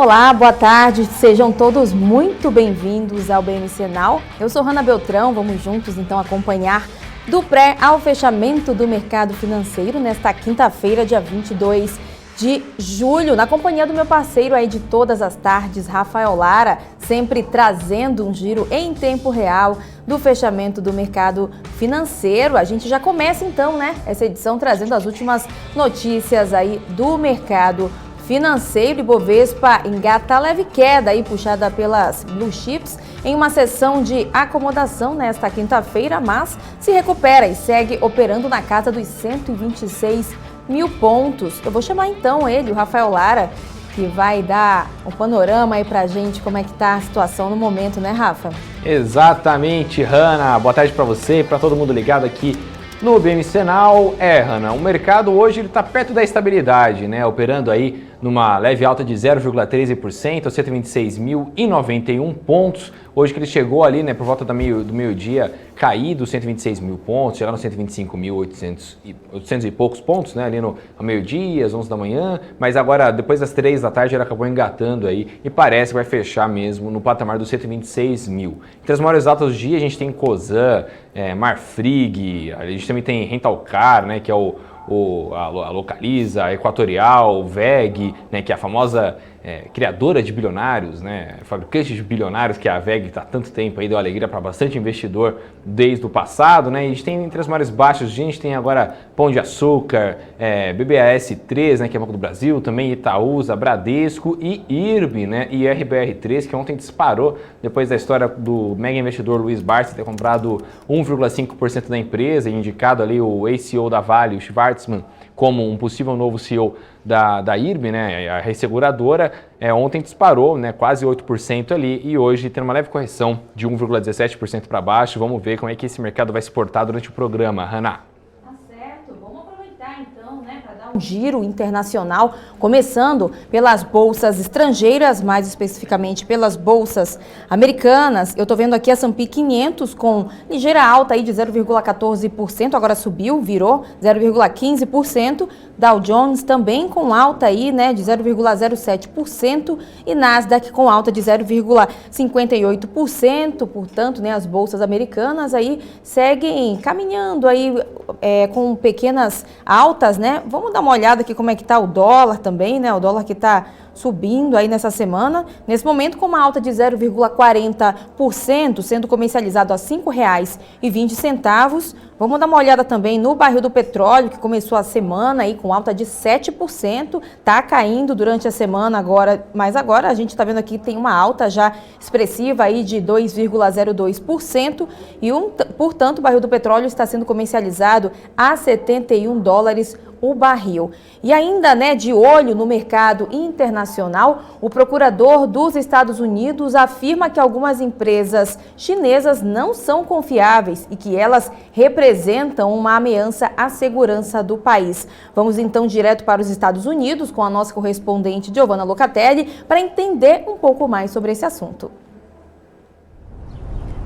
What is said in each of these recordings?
Olá, boa tarde, sejam todos muito bem-vindos ao BMC Now. Eu sou Hanna Beltrão, vamos juntos então acompanhar do pré ao fechamento do mercado financeiro nesta quinta-feira, dia 22 de julho, na companhia do meu parceiro aí de todas as tardes, Rafael Lara, sempre trazendo um giro em tempo real do fechamento do mercado financeiro. A gente já começa então, essa edição trazendo as últimas notícias aí do mercado financeiro. Ibovespa engata leve queda aí, puxada pelas blue chips, em uma sessão de acomodação nesta quinta-feira, mas se recupera e segue operando na casa dos 126 mil pontos. Eu vou chamar então ele, o Rafael Lara, que vai dar um panorama aí pra gente, como é que tá a situação no momento, né, Rafa? Exatamente, Hanna. Boa tarde para você e para todo mundo ligado aqui no BMC Now. Hanna, o mercado hoje ele tá perto da estabilidade, né? Operando aí numa leve alta de 0,13%, 126.091 pontos. Hoje que ele chegou ali, né, por volta do meio-dia, caído 126 mil pontos, chegaram a 125.800 e poucos pontos, né, ali ao meio-dia, às 11 da manhã, mas agora, depois das 3 da tarde, ele acabou engatando aí e parece que vai fechar mesmo no patamar dos 126 mil. Entre as maiores altas do dia, a gente tem Cosan, Marfrig, a gente também tem Rentalcar, né, que é a Localiza, a Equatorial, VEG, né, que é a famosa criadora de bilionários, né, fabricante de bilionários, que é a VEG, que está há tanto tempo aí, deu alegria para bastante investidor desde o passado, né, e a gente tem entre as maiores baixas, a gente tem agora Pão de Açúcar, BBAS3, né, que é Banco do Brasil, também Itaúsa, Bradesco e IRB, né, e RBR3, que ontem disparou depois da história do mega investidor Luiz Barsi ter comprado 1,5% da empresa e indicado ali o ex-CEO da Vale, o Schwartzman, como um possível novo CEO da IRB, né, a resseguradora. Ontem disparou, né, quase 8% ali, e hoje tem uma leve correção de 1,17% para baixo. Vamos ver como é que esse mercado vai se portar durante o programa, Hanna. Tá certo, vamos aproveitar então, para dar um giro internacional, começando pelas bolsas estrangeiras, mais especificamente pelas bolsas americanas. Eu tô vendo aqui a S&P 500 com ligeira alta aí de 0,14%, agora subiu, virou 0,15%. Dow Jones também com alta aí, de 0,07% e Nasdaq com alta de 0,58%. Portanto, as bolsas americanas aí seguem caminhando aí com pequenas altas, Vamos dar uma olhada aqui como é que tá o dólar também, O dólar que tá subindo aí nessa semana, nesse momento com uma alta de 0,40%, sendo comercializado a R$ 5,20. Vamos dar uma olhada também no barril do petróleo, que começou a semana aí com alta de 7%, tá caindo durante a semana agora, mas agora a gente está vendo aqui que tem uma alta já expressiva aí de 2,02% e portanto, o barril do petróleo está sendo comercializado a $71 o barril. E ainda, de olho no mercado internacional, o procurador dos Estados Unidos afirma que algumas empresas chinesas não são confiáveis e que elas representam uma ameaça à segurança do país. Vamos então direto para os Estados Unidos com a nossa correspondente Giovanna Locatelli para entender um pouco mais sobre esse assunto.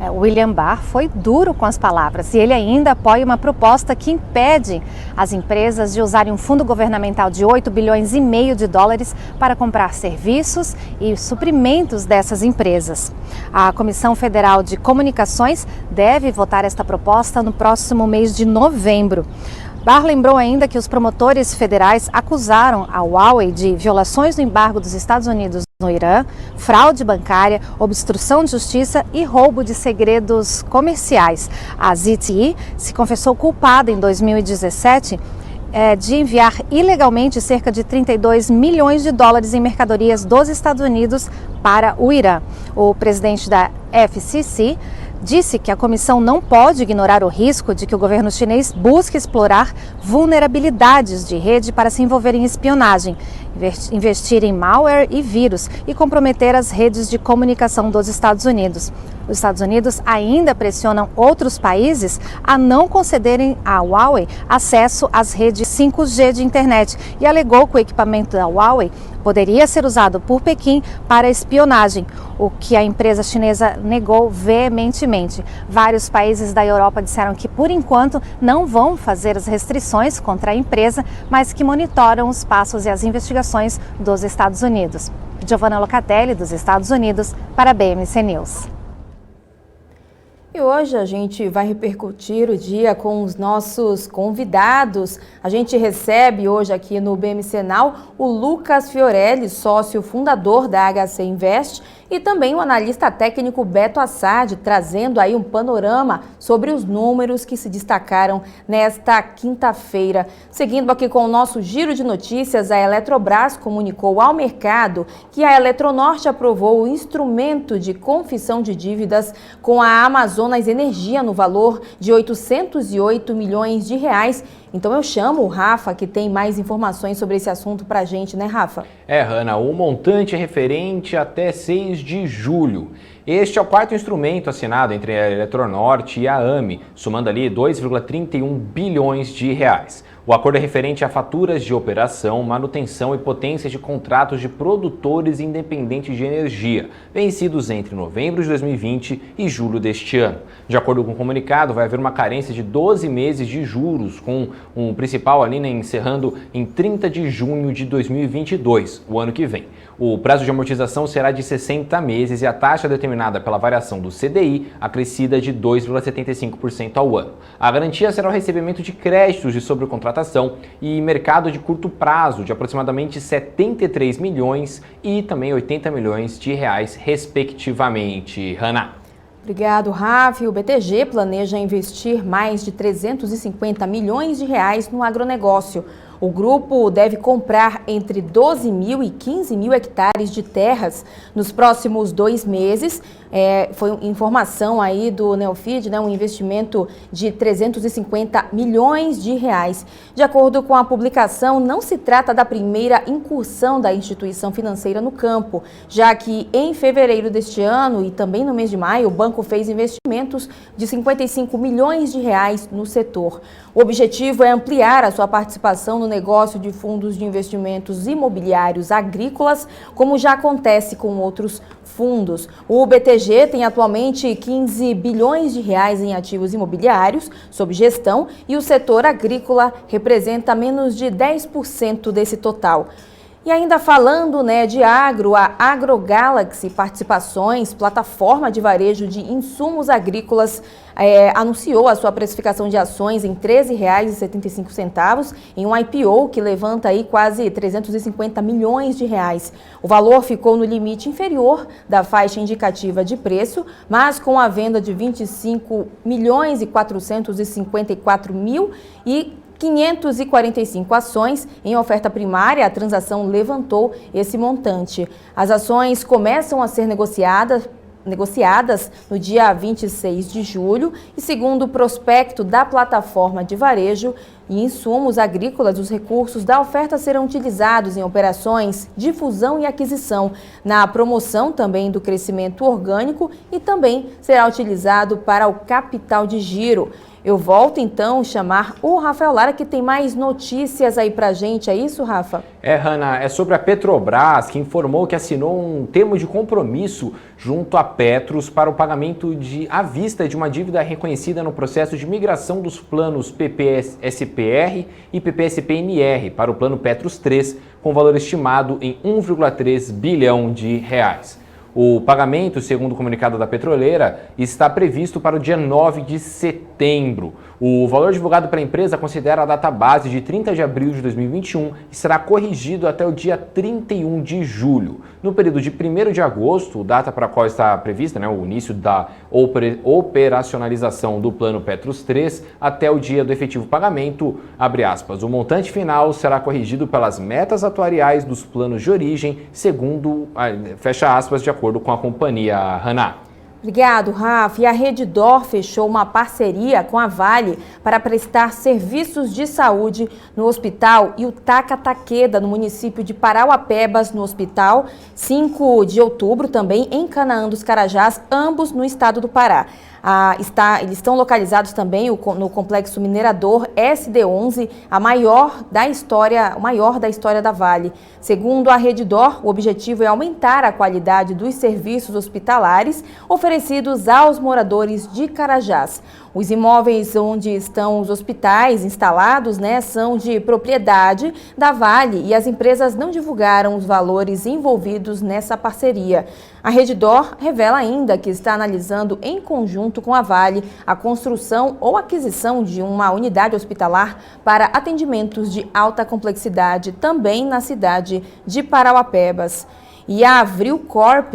William Barr foi duro com as palavras e ele ainda apoia uma proposta que impede as empresas de usarem um fundo governamental de 8,5 bilhões de dólares para comprar serviços e suprimentos dessas empresas. A Comissão Federal de Comunicações deve votar esta proposta no próximo mês de novembro. Barr lembrou ainda que os promotores federais acusaram a Huawei de violações do embargo dos Estados Unidos no Irã, fraude bancária, obstrução de justiça e roubo de segredos comerciais. A ZTE se confessou culpada em 2017 de enviar ilegalmente cerca de 32 milhões de dólares em mercadorias dos Estados Unidos para o Irã. O presidente da FCC disse que a comissão não pode ignorar o risco de que o governo chinês busque explorar vulnerabilidades de rede para se envolver em espionagem, investir em malware e vírus e comprometer as redes de comunicação dos Estados Unidos. Os Estados Unidos ainda pressionam outros países a não concederem à Huawei acesso às redes 5G de internet e alegou que o equipamento da Huawei poderia ser usado por Pequim para espionagem, o que a empresa chinesa negou veementemente. Vários países da Europa disseram que, por enquanto, não vão fazer as restrições contra a empresa, mas que monitoram os passos e as investigações dos Estados Unidos. Giovanna Locatelli, dos Estados Unidos, para a BMC News. E hoje a gente vai repercutir o dia com os nossos convidados. A gente recebe hoje aqui no BMC Now o Lucas Fiorelli, sócio fundador da HC Invest, e também o analista técnico Beto Assad, trazendo aí um panorama sobre os números que se destacaram nesta quinta-feira. Seguindo aqui com o nosso giro de notícias, a Eletrobras comunicou ao mercado que a Eletronorte aprovou o instrumento de confissão de dívidas com a Amazonas Energia no valor de 808 milhões de reais. Então eu chamo o Rafa, que tem mais informações sobre esse assunto pra gente, né, Rafa? Hanna, o montante é referente até 6 de julho. Este é o quarto instrumento assinado entre a Eletronorte e a AME, somando ali 2,31 bilhões de reais. O acordo é referente a faturas de operação, manutenção e potências de contratos de produtores independentes de energia, vencidos entre novembro de 2020 e julho deste ano. De acordo com o comunicado, vai haver uma carência de 12 meses de juros, com um principal ali, né, encerrando em 30 de junho de 2022, o ano que vem. O prazo de amortização será de 60 meses e a taxa determinada pela variação do CDI acrescida de 2,75% ao ano. A garantia será o recebimento de créditos de sobrecontratação e mercado de curto prazo de aproximadamente 73 milhões e também 80 milhões de reais, respectivamente. Hanna. Obrigado, Rafa. O BTG planeja investir mais de 350 milhões de reais no agronegócio. O grupo deve comprar entre 12 mil e 15 mil hectares de terras nos próximos 2 meses. Foi informação aí do Neofeed, né, um investimento de 350 milhões de reais. De acordo com a publicação, não se trata da primeira incursão da instituição financeira no campo, já que em fevereiro deste ano e também no mês de maio, o banco fez investimentos de 55 milhões de reais no setor. O objetivo é ampliar a sua participação no negócio de fundos de investimentos imobiliários agrícolas, como já acontece com outros fundos. O BTG tem atualmente 15 bilhões de reais em ativos imobiliários sob gestão e o setor agrícola representa menos de 10% desse total. E ainda falando, né, de agro, a AgroGalaxy Participações, plataforma de varejo de insumos agrícolas, anunciou a sua precificação de ações em R$ 13,75 em um IPO que levanta aí quase 350 milhões de reais. O valor ficou no limite inferior da faixa indicativa de preço, mas com a venda de 25 milhões e 454 mil e 545 ações em oferta primária, a transação levantou esse montante. As ações começam a ser negociadas no dia 26 de julho e, segundo o prospecto da plataforma de varejo e insumos agrícolas, os recursos da oferta serão utilizados em operações de fusão e aquisição, na promoção também do crescimento orgânico e também será utilizado para o capital de giro. Eu volto então a chamar o Rafael Lara, que tem mais notícias aí pra gente, é isso, Rafa? Hanna, é sobre a Petrobras, que informou que assinou um termo de compromisso junto à Petros para o pagamento à vista de uma dívida reconhecida no processo de migração dos planos PPSPR e PPSPNR para o plano Petros 3, com valor estimado em 1,3 bilhão de reais. O pagamento, segundo o comunicado da petroleira, está previsto para o dia 9 de setembro. O valor divulgado pela empresa considera a data base de 30 de abril de 2021 e será corrigido até o dia 31 de julho. No período de 1º de agosto, data para a qual está prevista, né, o início da operacionalização do plano Petros 3, até o dia do efetivo pagamento, abre aspas, o montante final será corrigido pelas metas atuariais dos planos de origem, segundo, fecha aspas, de acordo com a companhia. Hanna. Obrigado, Rafa. E a Redditor fechou uma parceria com a Vale para prestar serviços de saúde no Hospital Yutaka Takeda, no município de Parauapebas, no Hospital 5 de outubro, também em Canaã dos Carajás, ambos no estado do Pará. Eles estão localizados também no complexo minerador SD11, o maior da história da Vale. Segundo a Redditor, o objetivo é aumentar a qualidade dos serviços hospitalares, oferecer oferecidos aos moradores de Carajás. Os imóveis onde estão os hospitais instalados, são de propriedade da Vale e as empresas não divulgaram os valores envolvidos nessa parceria. A Redditor revela ainda que está analisando em conjunto com a Vale a construção ou aquisição de uma unidade hospitalar para atendimentos de alta complexidade também na cidade de Parauapebas. E a Avril Corp,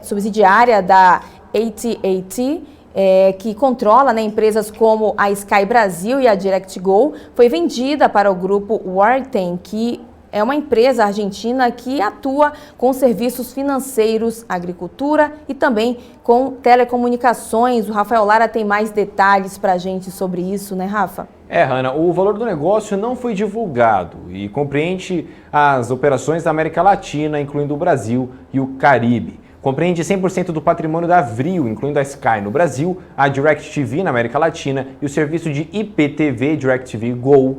subsidiária da AT&T, que controla empresas como a Sky Brasil e a DirectGo, foi vendida para o grupo Warten, que é uma empresa argentina que atua com serviços financeiros, agricultura e também com telecomunicações. O Rafael Lara tem mais detalhes para a gente sobre isso, né, Rafa? Hanna, o valor do negócio não foi divulgado e compreende as operações da América Latina, incluindo o Brasil e o Caribe. Compreende 100% do patrimônio da Avril, incluindo a Sky no Brasil, a DirecTV na América Latina e o serviço de IPTV DirecTV Go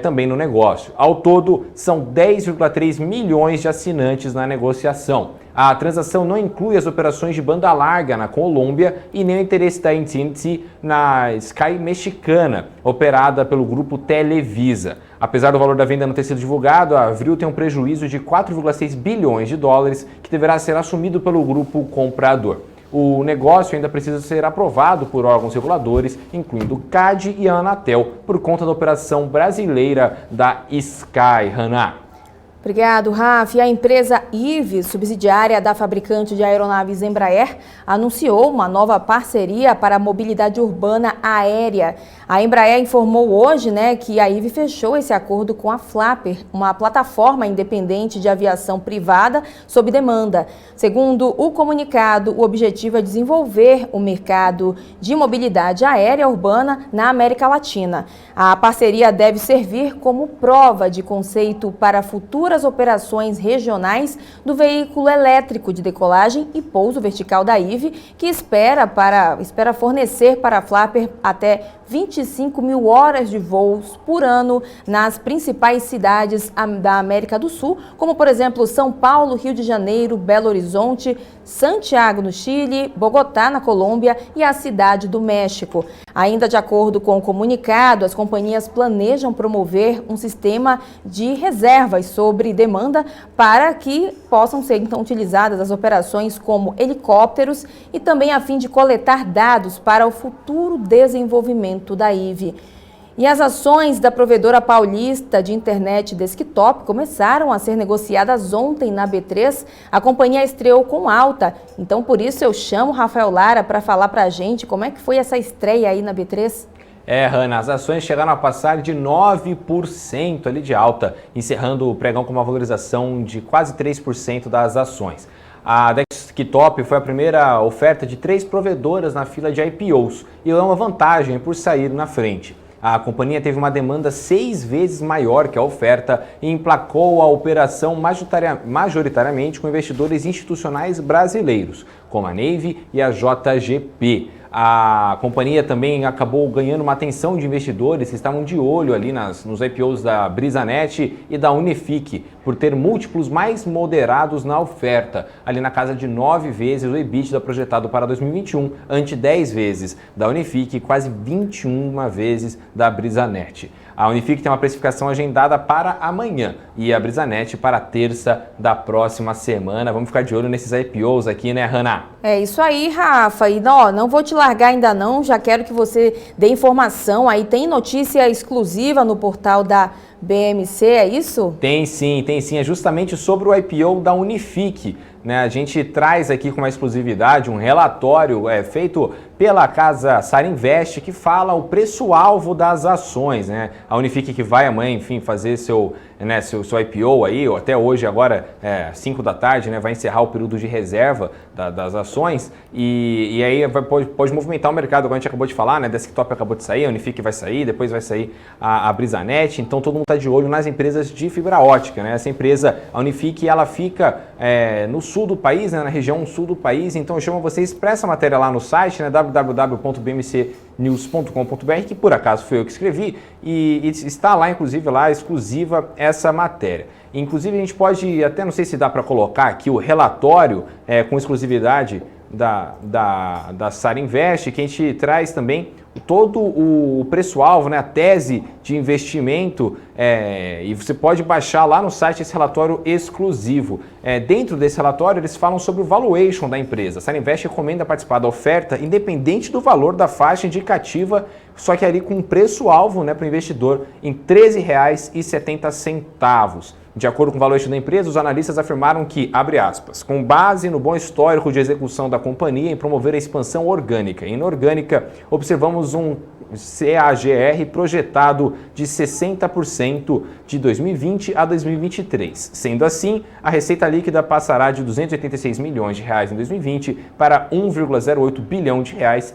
também no negócio. Ao todo, são 10,3 milhões de assinantes na negociação. A transação não inclui as operações de banda larga na Colômbia e nem o interesse da AT&T na Sky mexicana, operada pelo grupo Televisa. Apesar do valor da venda não ter sido divulgado, a Avril tem um prejuízo de 4,6 bilhões de dólares que deverá ser assumido pelo grupo comprador. O negócio ainda precisa ser aprovado por órgãos reguladores, incluindo o CADE e a Anatel, por conta da operação brasileira da Sky, Hanna. Obrigado, Rafa. E a empresa IVE, subsidiária da fabricante de aeronaves Embraer, anunciou uma nova parceria para a mobilidade urbana aérea. A Embraer informou hoje, que a IVE fechou esse acordo com a Flapper, uma plataforma independente de aviação privada sob demanda. Segundo o comunicado, o objetivo é desenvolver o mercado de mobilidade aérea urbana na América Latina. A parceria deve servir como prova de conceito para futuras operações regionais do veículo elétrico de decolagem e pouso vertical da IVE, que espera fornecer para a Flapper até 25 mil horas de voos por ano nas principais cidades da América do Sul, como por exemplo São Paulo, Rio de Janeiro, Belo Horizonte, Santiago no Chile, Bogotá na Colômbia e a Cidade do México. Ainda de acordo com o comunicado, as companhias planejam promover um sistema de reservas sobre demanda para que possam ser então utilizadas as operações como helicópteros e também a fim de coletar dados para o futuro desenvolvimento da IVE. E as ações da provedora paulista de internet desktop começaram a ser negociadas ontem na B3. A companhia estreou com alta, então por isso eu chamo o Rafael Lara para falar para a gente como é que foi essa estreia aí na B3. Hanna, as ações chegaram a passar de 9% ali de alta, encerrando o pregão com uma valorização de quase 3% das ações. A Desktop foi a primeira oferta de 3 provedoras na fila de IPOs e é uma vantagem por sair na frente. A companhia teve uma demanda 6 vezes maior que a oferta e emplacou a operação majoritariamente com investidores institucionais brasileiros, como a Navy e a JGP. A companhia também acabou ganhando uma atenção de investidores que estavam de olho ali nos IPOs da Brisanet e da Unifique, por ter múltiplos mais moderados na oferta, ali na casa de 9 vezes o EBITDA projetado para 2021, ante 10 vezes da Unifique e quase 21 vezes da Brisanet. A Unifique tem uma precificação agendada para amanhã e a Brisanet para terça da próxima semana. Vamos ficar de olho nesses IPOs aqui, né, Hanna? É isso aí, Rafa. E não vou te largar ainda não, já quero que você dê informação. Aí tem notícia exclusiva no portal da BMC, é isso? Tem sim. É justamente sobre o IPO da Unifique. A gente traz aqui com uma exclusividade um relatório feito pela casa Sarinvest que fala o preço-alvo das ações. A Unifique que vai amanhã, enfim, fazer seu IPO aí, ou até hoje agora, 5 da tarde, vai encerrar o período de reserva das ações e aí pode movimentar o mercado, como a gente acabou de falar, Desktop acabou de sair, a Unifique vai sair, depois vai sair a Brisanet, então todo mundo está de olho nas empresas de fibra ótica. Essa empresa, a Unifique, ela fica no sul do país, na região sul do país, então eu chamo vocês para essa matéria lá no site, www.bmcnews.com.br, que por acaso foi eu que escrevi, e está lá, inclusive, lá exclusiva essa matéria. Inclusive a gente pode, até não sei se dá para colocar aqui o relatório com exclusividade da Sarinvest, que a gente traz também todo o preço-alvo, né, a tese de investimento, e você pode baixar lá no site esse relatório exclusivo. Dentro desse relatório, eles falam sobre o valuation da empresa. A Sarinvest recomenda participar da oferta independente do valor da faixa indicativa, só que ali com um preço-alvo, né, para o investidor em R$ 13,70. De acordo com o valuation da empresa, os analistas afirmaram que, abre aspas, com base no bom histórico de execução da companhia em promover a expansão orgânica e inorgânica, observamos um CAGR projetado de 60% de 2020 a 2023. Sendo assim, a receita líquida passará de R$ 286 milhões em 2020 para R$ 1,08 bilhão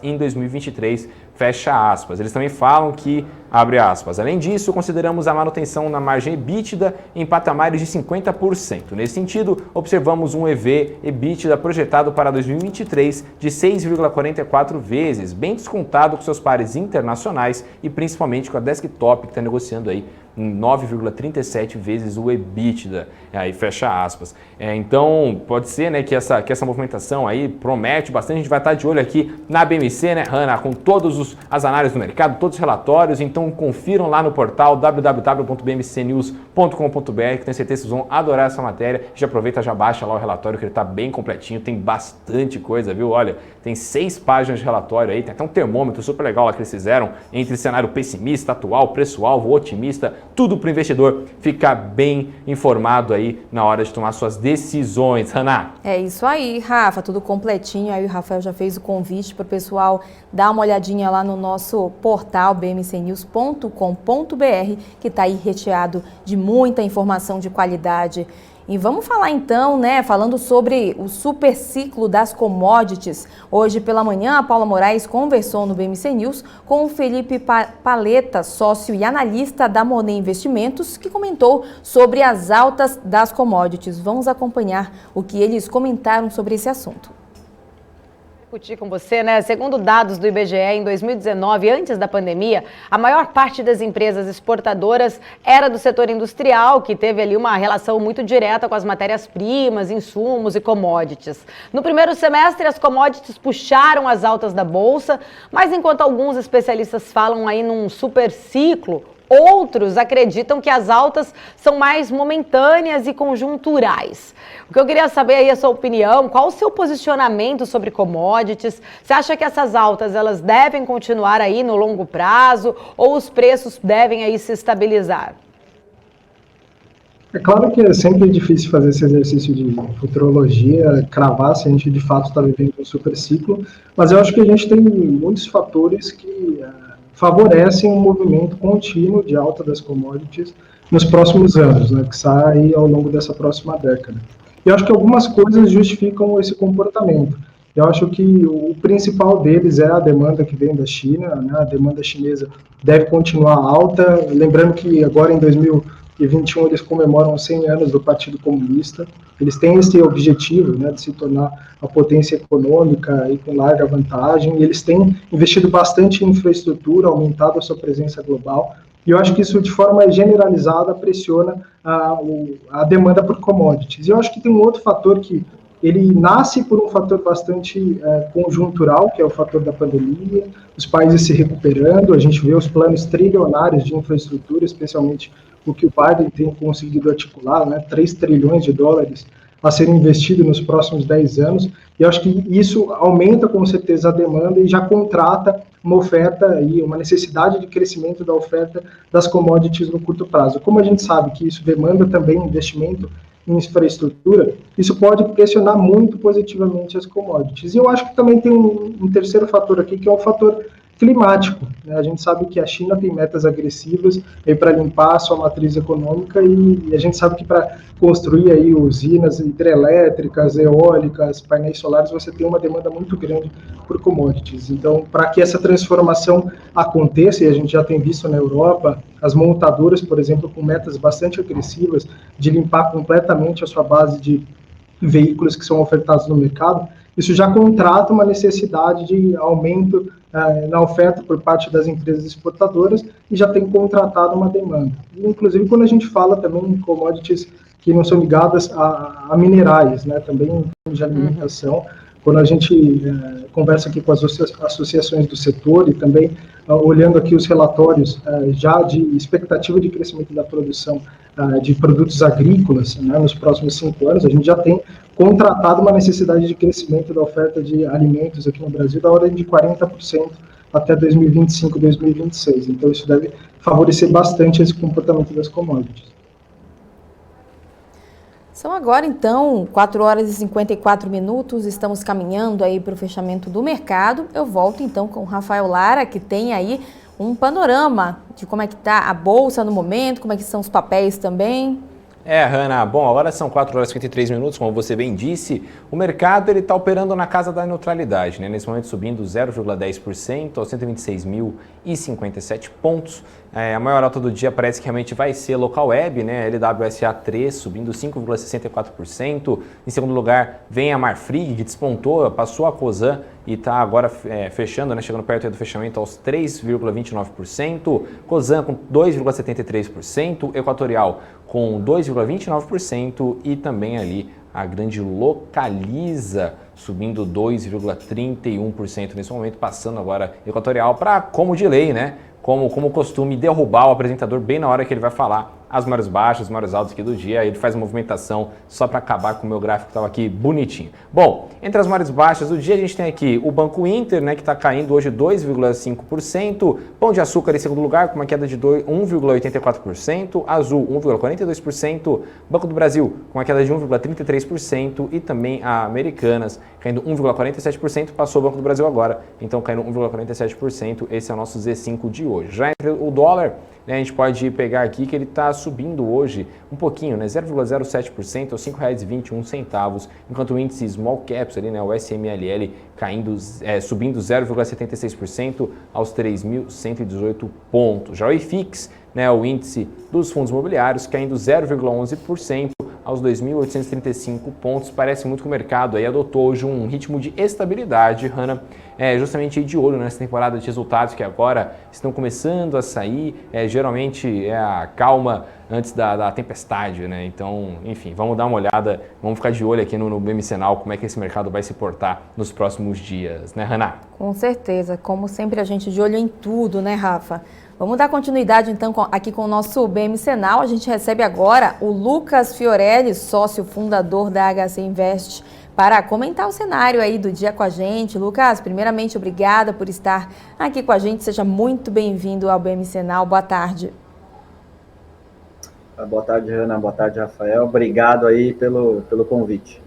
em 2023. Fecha aspas. Eles também falam que, abre aspas, além disso, consideramos a manutenção na margem EBITDA em patamares de 50%. Nesse sentido, observamos um EV/EBITDA projetado para 2023 de 6,44 vezes, bem descontado com seus pares internacionais e principalmente com a Desktop, que está negociando aí 9,37 vezes o EBITDA, aí fecha aspas. Então, pode ser, né, que essa movimentação aí promete bastante. A gente vai estar de olho aqui na BMC, né, Hanna, com todas as análises do mercado, todos os relatórios. Então, confiram lá no portal www.bmcnews.com.br, que tenho certeza que vocês vão adorar essa matéria. Já aproveita, já baixa lá o relatório, que ele está bem completinho, tem bastante coisa, viu? Olha, tem 6 páginas de relatório aí, tem até um termômetro super legal lá que eles fizeram, entre cenário pessimista, atual, preço-alvo, otimista, tudo para o investidor ficar bem informado aí na hora de tomar suas decisões. Hanna? É isso aí, Rafa, tudo completinho. Aí o Rafael já fez o convite para o pessoal dar uma olhadinha lá no nosso portal bmcnews.com.br, que está aí recheado de muita informação de qualidade. E vamos falar então, né, falando sobre o super ciclo das commodities. Hoje pela manhã, a Paula Moraes conversou no BMC News com o Felipe Paleta, sócio e analista da Monet Investimentos, que comentou sobre as altas das commodities. Vamos acompanhar o que eles comentaram sobre esse assunto. Discutir com você, né? Segundo dados do IBGE, em 2019, antes da pandemia, a maior parte das empresas exportadoras era do setor industrial, que teve ali uma relação muito direta com as matérias-primas, insumos e commodities. No primeiro semestre, as commodities puxaram as altas da Bolsa, mas enquanto alguns especialistas falam aí num super ciclo, outros acreditam que as altas são mais momentâneas e conjunturais. O que eu queria saber aí é a sua opinião, qual o seu posicionamento sobre commodities? Você acha que essas altas elas devem continuar aí no longo prazo ou os preços devem aí se estabilizar? É claro que é sempre difícil fazer esse exercício de futurologia, cravar se a gente de fato está vivendo um super ciclo, mas eu acho que a gente tem muitos fatores que favorecem um movimento contínuo de alta das commodities nos próximos anos, né, que sai ao longo dessa próxima década. E eu acho que algumas coisas justificam esse comportamento. Eu acho que o principal deles é a demanda que vem da China, né, a demanda chinesa deve continuar alta, lembrando que agora em 2021 eles comemoram 100 anos do Partido Comunista, eles têm esse objetivo, né, de se tornar uma potência econômica e com larga vantagem, e eles têm investido bastante em infraestrutura, aumentado a sua presença global, e eu acho que isso de forma generalizada pressiona a demanda por commodities. E eu acho que tem um outro fator que ele nasce por um fator bastante conjuntural, que é o fator da pandemia, os países se recuperando, a gente vê os planos trilionários de infraestrutura, especialmente o que o Biden tem conseguido articular, né, 3 trilhões de dólares a serem investidos nos próximos 10 anos, e eu acho que isso aumenta com certeza a demanda e já contrata uma oferta e uma necessidade de crescimento da oferta das commodities no curto prazo. Como a gente sabe que isso demanda também investimento em infraestrutura, isso pode pressionar muito positivamente as commodities. E eu acho que também tem um terceiro fator aqui, que é o fator climático, né? A gente sabe que a China tem metas agressivas para limpar a sua matriz econômica e a gente sabe que para construir aí usinas hidrelétricas, eólicas, painéis solares, você tem uma demanda muito grande por commodities. Então, para que essa transformação aconteça, e a gente já tem visto na Europa, as montadoras, por exemplo, com metas bastante agressivas de limpar completamente a sua base de veículos que são ofertados no mercado, isso já contrata uma necessidade de aumento na oferta por parte das empresas exportadoras e já tem contratado uma demanda. Inclusive, quando a gente fala também em commodities que não são ligadas a minerais, né, também de alimentação, quando a gente conversa aqui com as associações do setor e também olhando aqui os relatórios já de expectativa de crescimento da produção de produtos agrícolas, né, nos próximos 5 anos, a gente já tem contratado uma necessidade de crescimento da oferta de alimentos aqui no Brasil da ordem de 40% até 2025, 2026. Então, isso deve favorecer bastante esse comportamento das commodities. São agora, então, 4 horas e 54 minutos, estamos caminhando aí para o fechamento do mercado. Eu volto, então, com o Rafael Lara, que tem aí um panorama de como é que está a Bolsa no momento, como é que são os papéis também. Hanna, bom, agora são 4 horas e 53 minutos, como você bem disse, o mercado está operando na casa da neutralidade, né? Nesse momento subindo 0,10% aos 126.057 pontos. A maior alta do dia parece que realmente vai ser local web, né? LWSA3 subindo 5,64%. Em segundo lugar vem a Marfrig, que despontou, passou a Cosan e está agora fechando, né? Chegando perto do fechamento aos 3,29%. Cosan com 2,73%, Equatorial com 2,29% e também ali a grande Localiza subindo 2,31% nesse momento, passando agora Equatorial para, como de lei, né? Como costume, derrubar o apresentador bem na hora que ele vai falar as maiores baixas, os maiores altos aqui do dia. Ele faz uma movimentação só para acabar com o meu gráfico que estava aqui bonitinho. Bom, entre as maiores baixas do dia a gente tem aqui o Banco Inter, né, que está caindo hoje 2,5%. Pão de Açúcar em segundo lugar com uma queda de 1,84%. Azul 1,42%. Banco do Brasil com uma queda de 1,33% e também a Americanas caindo 1,47%. Passou o Banco do Brasil agora, então caindo 1,47%. Esse é o nosso Z5 de hoje. Já entre o dólar, né, a gente pode pegar aqui que ele está subindo hoje um pouquinho, né, 0,07% aos R$ 5,21, enquanto o índice Small Caps, ali, né, o SMLL, subindo 0,76% aos 3.118 pontos. Já o IFIX, né, o índice dos fundos imobiliários, caindo 0,11% aos 2.835 pontos. Parece muito que o mercado aí adotou hoje um ritmo de estabilidade, Hanna, justamente aí de olho nessa temporada de resultados que agora estão começando a sair. Geralmente é a calma antes da tempestade, né? Então, enfim, vamos dar uma olhada, vamos ficar de olho aqui no BMCenal, como é que esse mercado vai se portar nos próximos dias, né, Hanna? Com certeza, como sempre a gente de olho em tudo, né, Rafa? Vamos dar continuidade, então, aqui com o nosso BMCenal. A gente recebe agora o Lucas Fiorelli, sócio fundador da HC Invest, para comentar o cenário aí do dia com a gente. Lucas, primeiramente, obrigada por estar aqui com a gente. Seja muito bem-vindo ao BMCenal. Boa tarde. Boa tarde, Hanna. Boa tarde, Rafael. Obrigado aí pelo convite.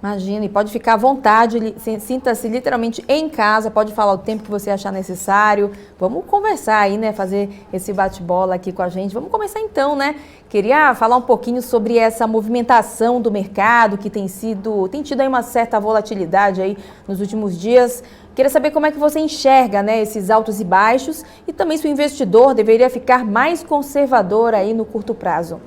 Imagina, e pode ficar à vontade, sinta-se literalmente em casa, pode falar o tempo que você achar necessário. Vamos conversar aí, né, fazer esse bate-bola aqui com a gente. Vamos começar então, né? Queria falar um pouquinho sobre essa movimentação do mercado que tem tido aí uma certa volatilidade aí nos últimos dias. Queria saber como é que você enxerga, né, esses altos e baixos e também se o investidor deveria ficar mais conservador aí no curto prazo.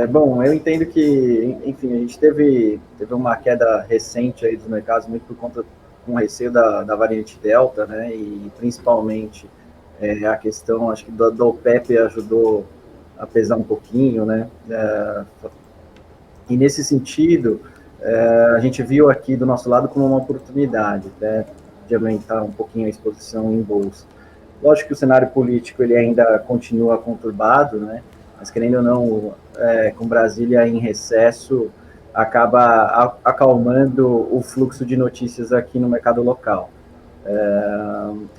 Bom, eu entendo que, enfim, a gente teve uma queda recente aí dos mercados, muito por conta com receio da variante Delta, né, e principalmente a questão, acho que do OPEP ajudou a pesar um pouquinho, né, e nesse sentido, a gente viu aqui do nosso lado como uma oportunidade, né, de aumentar um pouquinho a exposição em bolsa. Lógico que o cenário político ele ainda continua conturbado, né, mas querendo ou não, com Brasília em recesso, acaba acalmando o fluxo de notícias aqui no mercado local.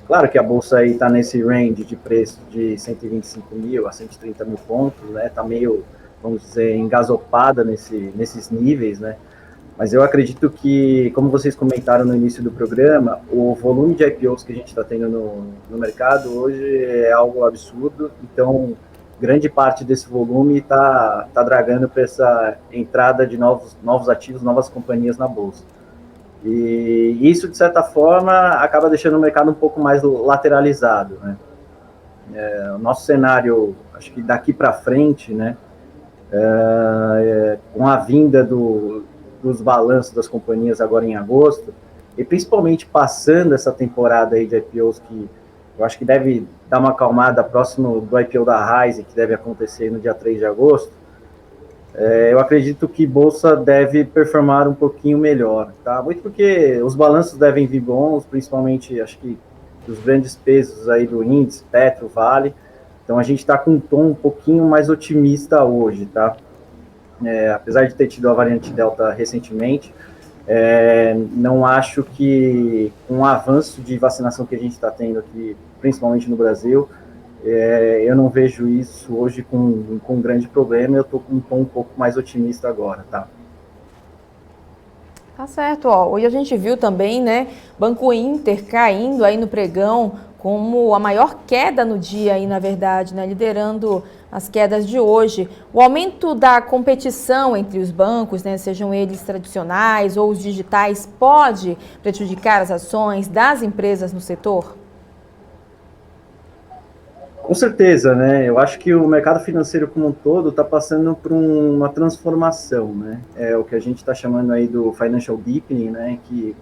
Claro que a Bolsa aí está nesse range de preço de 125 mil a 130 mil pontos, né? Está meio, vamos dizer, engasopada nesses níveis, né? Mas eu acredito que, como vocês comentaram no início do programa, o volume de IPOs que a gente está tendo no mercado hoje é algo absurdo, então grande parte desse volume está dragando para essa entrada de novos ativos, novas companhias na Bolsa. E isso, de certa forma, acaba deixando o mercado um pouco mais lateralizado, né? O nosso cenário, acho que daqui para frente, né, com a vinda dos balanços das companhias agora em agosto, e principalmente passando essa temporada aí de IPOs que eu acho que deve dar uma acalmada próximo do IPO da Raízen, que deve acontecer no dia 3 de agosto, Eu acredito que Bolsa deve performar um pouquinho melhor, tá? Muito porque os balanços devem vir bons, principalmente, acho que, dos grandes pesos aí do índice, Petro, Vale. Então, a gente está com um tom um pouquinho mais otimista hoje, tá? Apesar de ter tido a variante Delta recentemente, não acho que com o avanço de vacinação que a gente está tendo aqui, principalmente no Brasil, eu não vejo isso hoje com um grande problema. Eu estou com um tom um pouco mais otimista agora, tá? Tá certo, ó. Hoje a gente viu também, né, Banco Inter caindo aí no pregão como a maior queda no dia aí, na verdade, né, liderando as quedas de hoje. O aumento da competição entre os bancos, né, sejam eles tradicionais ou os digitais, pode prejudicar as ações das empresas no setor? Com certeza, né? Eu acho que o mercado financeiro como um todo está passando por uma transformação, né? É o que a gente está chamando aí do financial deepening, né? Que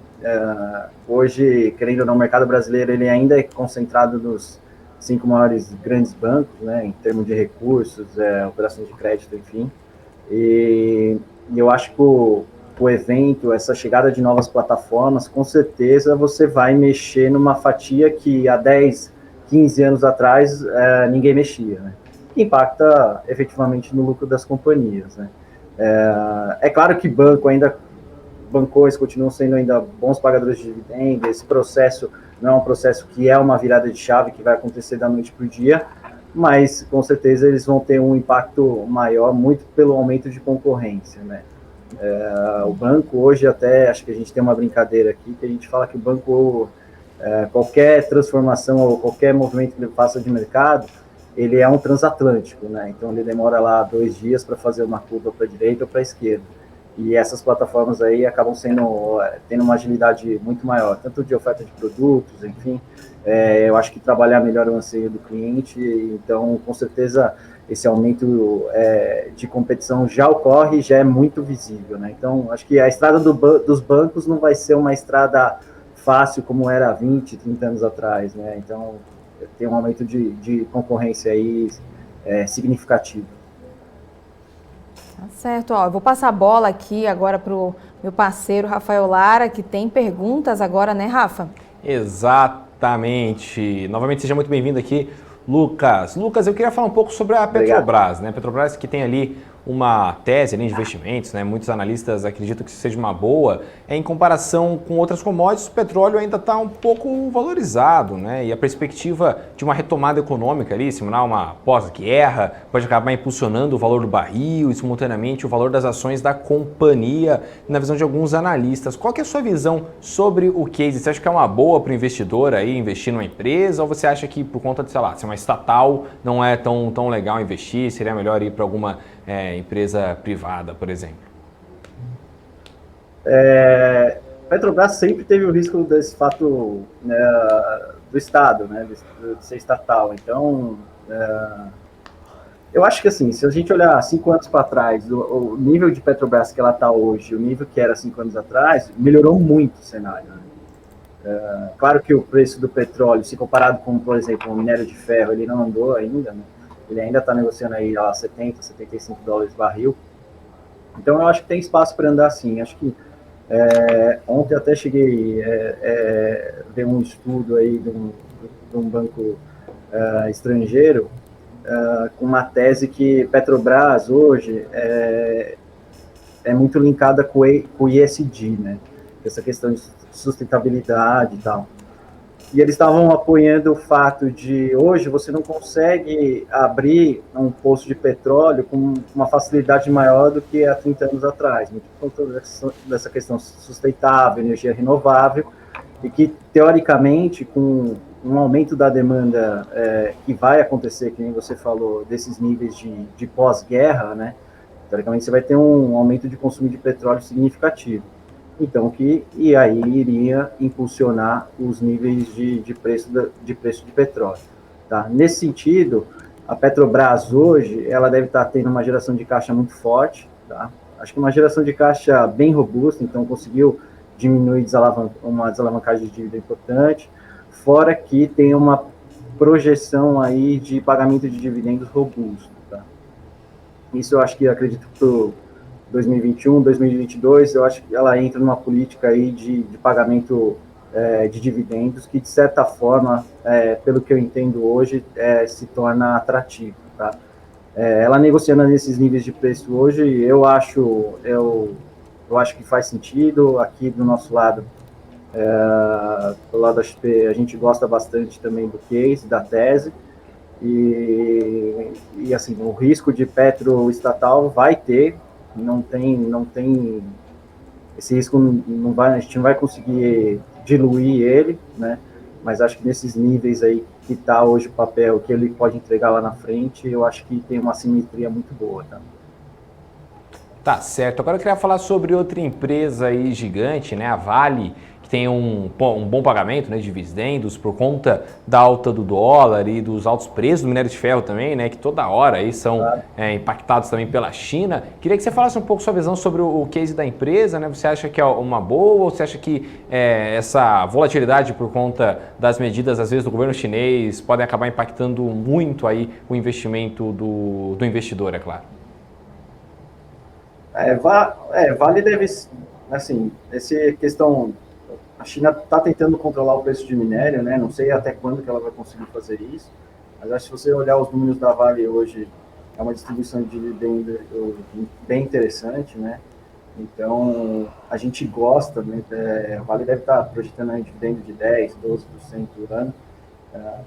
hoje, querendo ou não, o mercado brasileiro ele ainda é concentrado nos 5 maiores grandes bancos, né? Em termos de recursos, operações de crédito, enfim. E eu acho que o evento, essa chegada de novas plataformas, com certeza você vai mexer numa fatia que há 10, 15 anos atrás ninguém mexia, né? Que impacta efetivamente no lucro das companhias, né? Claro que bancos continuam sendo ainda bons pagadores de dividendos. Esse processo não é um processo que é uma virada de chave que vai acontecer da noite para o dia, mas com certeza eles vão ter um impacto maior, muito pelo aumento de concorrência, né? O banco hoje, até acho que a gente tem uma brincadeira aqui que a gente fala que o banco, qualquer transformação ou qualquer movimento que ele faça de mercado, ele é um transatlântico, né? Então ele demora lá 2 dias para fazer uma curva para a direita ou para a esquerda. E essas plataformas aí acabam tendo uma agilidade muito maior, tanto de oferta de produtos, enfim. Eu acho que trabalhar melhor o anseio do cliente, então com certeza esse aumento de competição já ocorre e já é muito visível, né? Então acho que a estrada dos bancos não vai ser uma estrada fácil como era 20, 30 anos atrás, né? Então tem um aumento de concorrência aí significativo. Tá certo, ó. Eu vou passar a bola aqui agora para o meu parceiro Rafael Lara, que tem perguntas agora, né, Rafa? Exatamente. Novamente, seja muito bem-vindo aqui, Lucas. Lucas, eu queria falar um pouco sobre a Petrobras, né? Petrobras que tem ali uma tese ali de investimentos, né? Muitos analistas acreditam que isso seja uma boa. Em comparação com outras commodities, o petróleo ainda está um pouco valorizado, né? E a perspectiva de uma retomada econômica ali, simular uma pós-guerra, pode acabar impulsionando o valor do barril e simultaneamente o valor das ações da companhia, na visão de alguns analistas. Qual que é a sua visão sobre o case? Você acha que é uma boa para o investidor aí investir numa empresa, ou você acha que por conta de, sei lá, ser uma estatal não é tão legal investir, seria melhor ir para alguma empresa privada, por exemplo? Petrobras sempre teve o risco desse fato, né, do Estado, né, de ser estatal. Então, eu acho que assim, se a gente olhar 5 anos para trás, o nível de Petrobras que ela está hoje, o nível que era 5 anos atrás, melhorou muito o cenário, né? Claro que o preço do petróleo, se comparado com, por exemplo, o minério de ferro, ele não andou ainda, né? Ele ainda está negociando aí a 70, 75 dólares barril. Então eu acho que tem espaço para andar sim. Acho que ontem até cheguei a ver um estudo aí de um banco estrangeiro com uma tese que Petrobras hoje é muito linkada com o ESG, né? Essa questão de sustentabilidade e tal. E eles estavam apoiando o fato de hoje você não consegue abrir um poço de petróleo com uma facilidade maior do que há 30 anos atrás, muito por conta dessa questão sustentável, energia renovável, e que, teoricamente, com um aumento da demanda que vai acontecer, que nem você falou, desses níveis de pós-guerra, né, teoricamente você vai ter um aumento de consumo de petróleo significativo. Então, e aí iria impulsionar os níveis de preço de petróleo. Tá? Nesse sentido, a Petrobras hoje, ela deve estar tendo uma geração de caixa muito forte, tá? Acho que uma geração de caixa bem robusta, então conseguiu diminuir uma desalavancagem de dívida importante, fora que tem uma projeção aí de pagamento de dividendos robusto. Tá? Isso eu acho que, acredito que para 2021, 2022, eu acho que ela entra numa política aí de pagamento de dividendos que, de certa forma, pelo que eu entendo hoje, se torna atrativo, tá? Ela negociando nesses níveis de preço hoje, eu acho que faz sentido. Aqui do nosso lado, do lado da XP, a gente gosta bastante também do case, da tese, e assim, o risco de petro estatal vai ter, não tem esse risco, a gente não vai conseguir diluir ele, né? Mas acho que nesses níveis aí que está hoje o papel, que ele pode entregar lá na frente, eu acho que tem uma simetria muito boa, tá? Tá certo. Agora eu queria falar sobre outra empresa aí gigante, né? A Vale, que tem um bom pagamento, né, de dividendos por conta da alta do dólar e dos altos preços do minério de ferro também, né? Que toda hora aí são impactados também pela China. Queria que você falasse um pouco sua visão sobre o case da empresa, né? Você acha que é uma boa ou você acha que essa volatilidade por conta das medidas, às vezes, do governo chinês podem acabar impactando muito aí o investimento do investidor, é claro? Vale deve, assim, essa questão, a China está tentando controlar o preço de minério, né? Não sei até quando que ela vai conseguir fazer isso, mas acho que se você olhar os números da Vale hoje, é uma distribuição de dividendo bem interessante, né? Então, a gente gosta, né? A Vale deve estar projetando um dividendo de 10%, 12% por ano,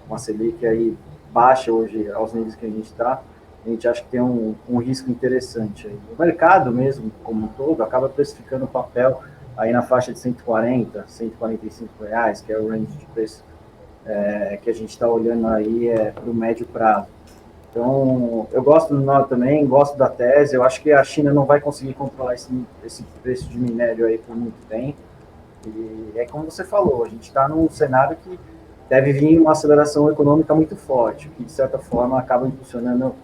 uma Selic aí baixa hoje aos níveis que a gente está. A gente acha que tem um risco interessante aí. O mercado mesmo, como um todo, acaba precificando o papel aí na faixa de 140, 145 reais, que é o range de preço que a gente está olhando aí para o médio prazo. Então, eu gosto do nó também, gosto da tese. Eu acho que a China não vai conseguir controlar esse preço de minério aí por muito tempo. E é como você falou, a gente está num cenário que deve vir uma aceleração econômica muito forte, que de certa forma acaba impulsionando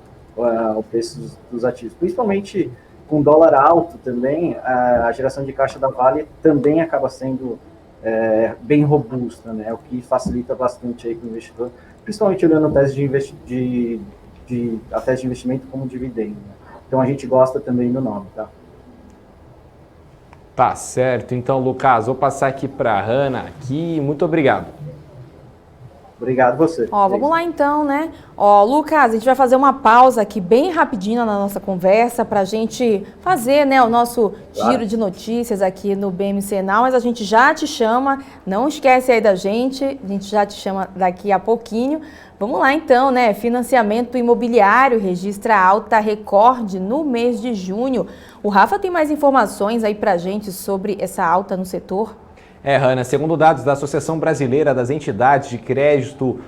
o preço dos ativos, principalmente com dólar alto também. A geração de caixa da Vale também acaba sendo bem robusta, né? O que facilita bastante aí para o investidor, principalmente olhando a tese de investimento como dividendo, né? Então a gente gosta também do nome, tá? Tá certo. Então, Lucas, vou passar aqui para a Hanna aqui. Muito obrigado. Obrigado você. Vamos lá então, né? Lucas, a gente vai fazer uma pausa aqui bem rapidinho na nossa conversa para a gente fazer, né, o nosso giro de notícias aqui no BMC Now, mas a gente já te chama, não esquece aí da gente, a gente já te chama daqui a pouquinho. Vamos lá então, né? Financiamento imobiliário registra alta recorde no mês de junho. O Rafa tem mais informações aí para a gente sobre essa alta no setor? Hanna, segundo dados da Associação Brasileira das Entidades de Crédito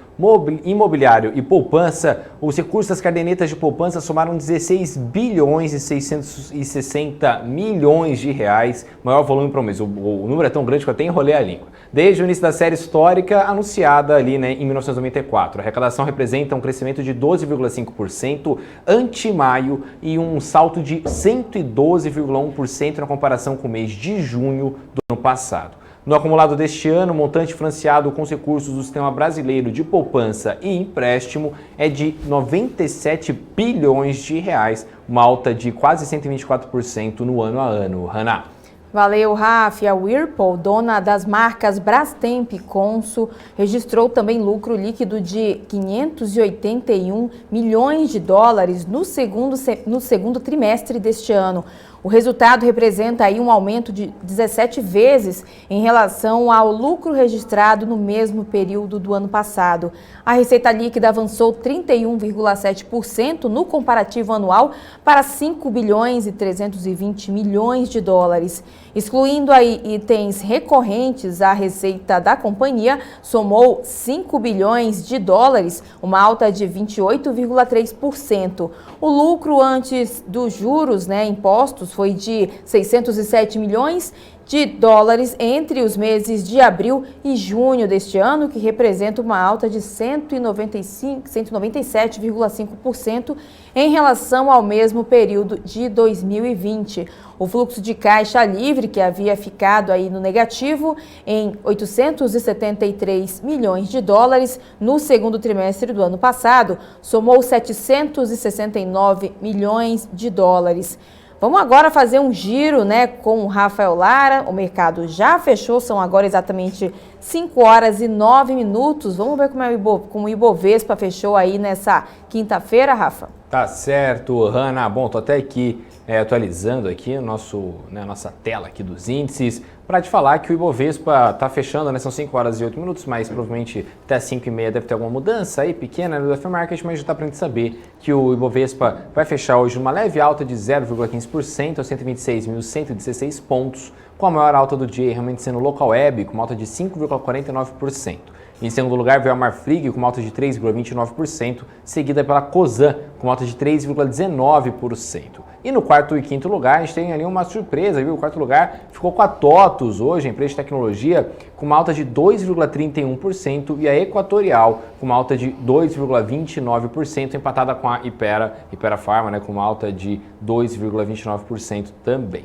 Imobiliário e Poupança, os recursos das cadernetas de poupança somaram 16 bilhões e 660 milhões de reais, maior volume para o mês. O número é tão grande que eu até enrolei a língua. Desde o início da série histórica anunciada ali, né, em 1994. A arrecadação representa um crescimento de 12,5% ante maio e um salto de 112,1% na comparação com o mês de junho do ano passado. No acumulado deste ano, o montante financiado com os recursos do Sistema Brasileiro de Poupança e Empréstimo é de 97 bilhões de reais, uma alta de quase 124% no ano a ano. Hanna. Valeu, Rafa. A Whirlpool, dona das marcas Brastemp e Consul, registrou também lucro líquido de 581 milhões de dólares no segundo trimestre deste ano. O resultado representa aí um aumento de 17 vezes em relação ao lucro registrado no mesmo período do ano passado. A receita líquida avançou 31,7% no comparativo anual para 5 bilhões e 320 milhões de dólares. Excluindo aí itens recorrentes, a receita da companhia somou 5 bilhões de dólares, uma alta de 28,3%. O lucro antes dos juros, impostos, foi de 607 milhões, de dólares entre os meses de abril e junho deste ano, que representa uma alta de 197,5% em relação ao mesmo período de 2020. O fluxo de caixa livre, que havia ficado aí no negativo em 873 milhões de dólares no segundo trimestre do ano passado, somou 769 milhões de dólares. Vamos agora fazer um giro, né, com o Rafael Lara. O mercado já fechou, são agora exatamente 5 horas e 9 minutos. Vamos ver como o Ibovespa fechou aí nessa quinta-feira, Rafa? Tá certo, Hanna. Bom, tô até aqui atualizando aqui a nossa tela aqui dos índices para te falar que o Ibovespa tá fechando, né? São 5 horas e 8 minutos, mas provavelmente até 5h30 deve ter alguma mudança aí pequena no Aftermarket, mas já tá para gente saber que o Ibovespa vai fechar hoje numa leve alta de 0,15% aos 126.116 pontos, com a maior alta do dia realmente sendo o Local Web, com uma alta de 5,49%. Em segundo lugar, veio a Marfrig com uma alta de 3,29%, seguida pela Cosan com uma alta de 3,19%. E no quarto e quinto lugar, a gente tem ali uma surpresa, viu? O quarto lugar ficou com a TOTUS hoje, a empresa de tecnologia, com uma alta de 2,31% e a Equatorial com uma alta de 2,29%, empatada com a Hypera Pharma, né, com uma alta de 2,29% também.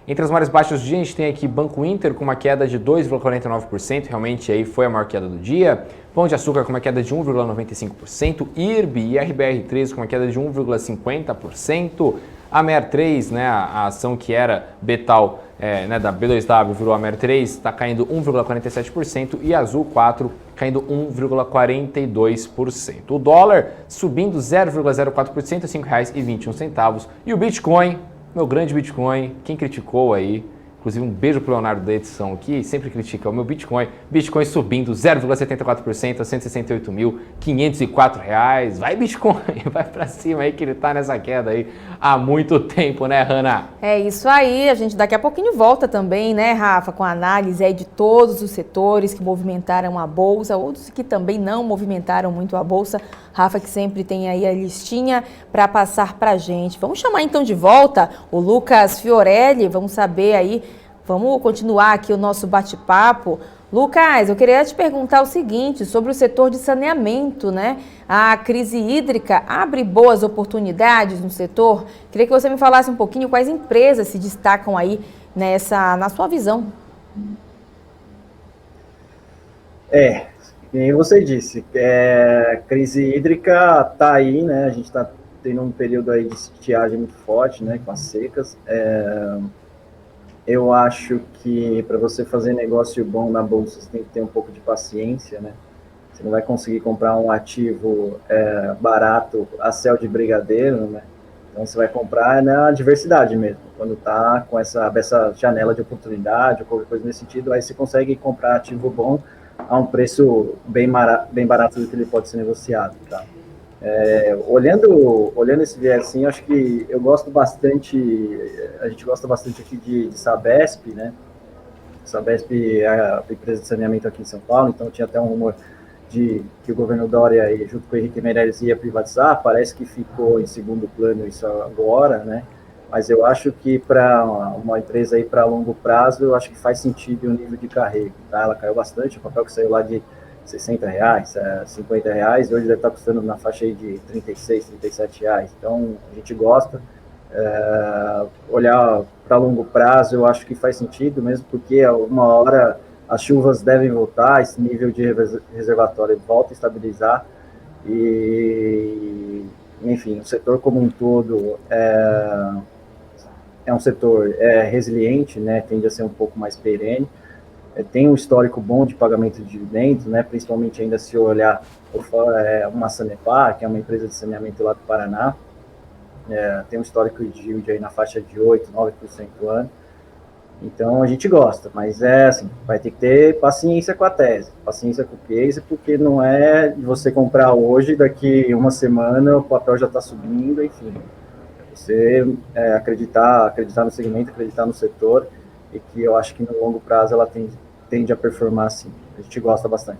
Entre as marcas baixas do dia, a gente tem aqui Banco Inter com uma queda de 2,49%, realmente aí foi a maior queda do dia. Pão de Açúcar com uma queda de 1,95%, IRB e RBR3 com uma queda de 1,50%. A MER3, né, a ação que era Betal, da B2W virou a MER3, está caindo 1,47% e Azul 4 caindo 1,42%. O dólar subindo 0,04% a R$ 5,21. E o Bitcoin, meu grande Bitcoin, quem criticou aí, inclusive um beijo pro Leonardo da edição aqui, sempre critica o meu Bitcoin subindo 0,74% a R$ 168.504. Vai Bitcoin, vai pra cima aí que ele tá nessa queda aí há muito tempo, né, Hanna? É isso aí, a gente daqui a pouquinho volta também, né, Rafa, com a análise aí de todos os setores que movimentaram a Bolsa, outros que também não movimentaram muito a Bolsa. Rafa que sempre tem aí a listinha para passar pra gente. Vamos chamar então de volta o Lucas Fiorelli, vamos saber aí, vamos continuar aqui o nosso bate-papo. Lucas, eu queria te perguntar o seguinte, sobre o setor de saneamento, né? A crise hídrica abre boas oportunidades no setor? Queria que você me falasse um pouquinho quais empresas se destacam aí na sua visão. Como você disse, crise hídrica está aí, né? A gente está tendo um período aí de estiagem muito forte, né? Com as secas. Eu acho que para você fazer negócio bom na bolsa, você tem que ter um pouco de paciência, né? Você não vai conseguir comprar um ativo barato a céu de brigadeiro, né? Então você vai comprar na diversidade mesmo. Quando está com essa janela de oportunidade ou qualquer coisa nesse sentido, aí você consegue comprar ativo bom a um preço bem barato do que ele pode ser negociado, tá? Olhando esse viés assim, acho que a gente gosta bastante aqui de Sabesp, né? Sabesp é a empresa de saneamento aqui em São Paulo, então tinha até um rumor de que o governo Dória, junto com o Henrique Meirelles, ia privatizar. Parece que ficou em segundo plano isso agora, né? Mas eu acho que para uma empresa aí para longo prazo, eu acho que faz sentido o nível de carrego, tá? Ela caiu bastante, o papel que saiu lá de R$60, R$50, hoje deve estar custando na faixa aí de R$36, R$37. Então, a gente gosta. Olhar para longo prazo, eu acho que faz sentido, mesmo porque uma hora as chuvas devem voltar, esse nível de reservatório volta a estabilizar e, enfim, o setor como um todo é um setor resiliente, né, tende a ser um pouco mais perene. Tem um histórico bom de pagamento de dividendos, né, principalmente ainda se olhar por fora, uma Sanepar, que é uma empresa de saneamento lá do Paraná, tem um histórico de yield aí na faixa de 8%, 9% ao ano. Então a gente gosta, mas assim, vai ter que ter paciência com a tese, paciência com o case, porque não é de você comprar hoje, daqui uma semana o papel já está subindo, enfim. Você acreditar no segmento, acreditar no setor, e que eu acho que no longo prazo ela tende a performar assim. A gente gosta bastante.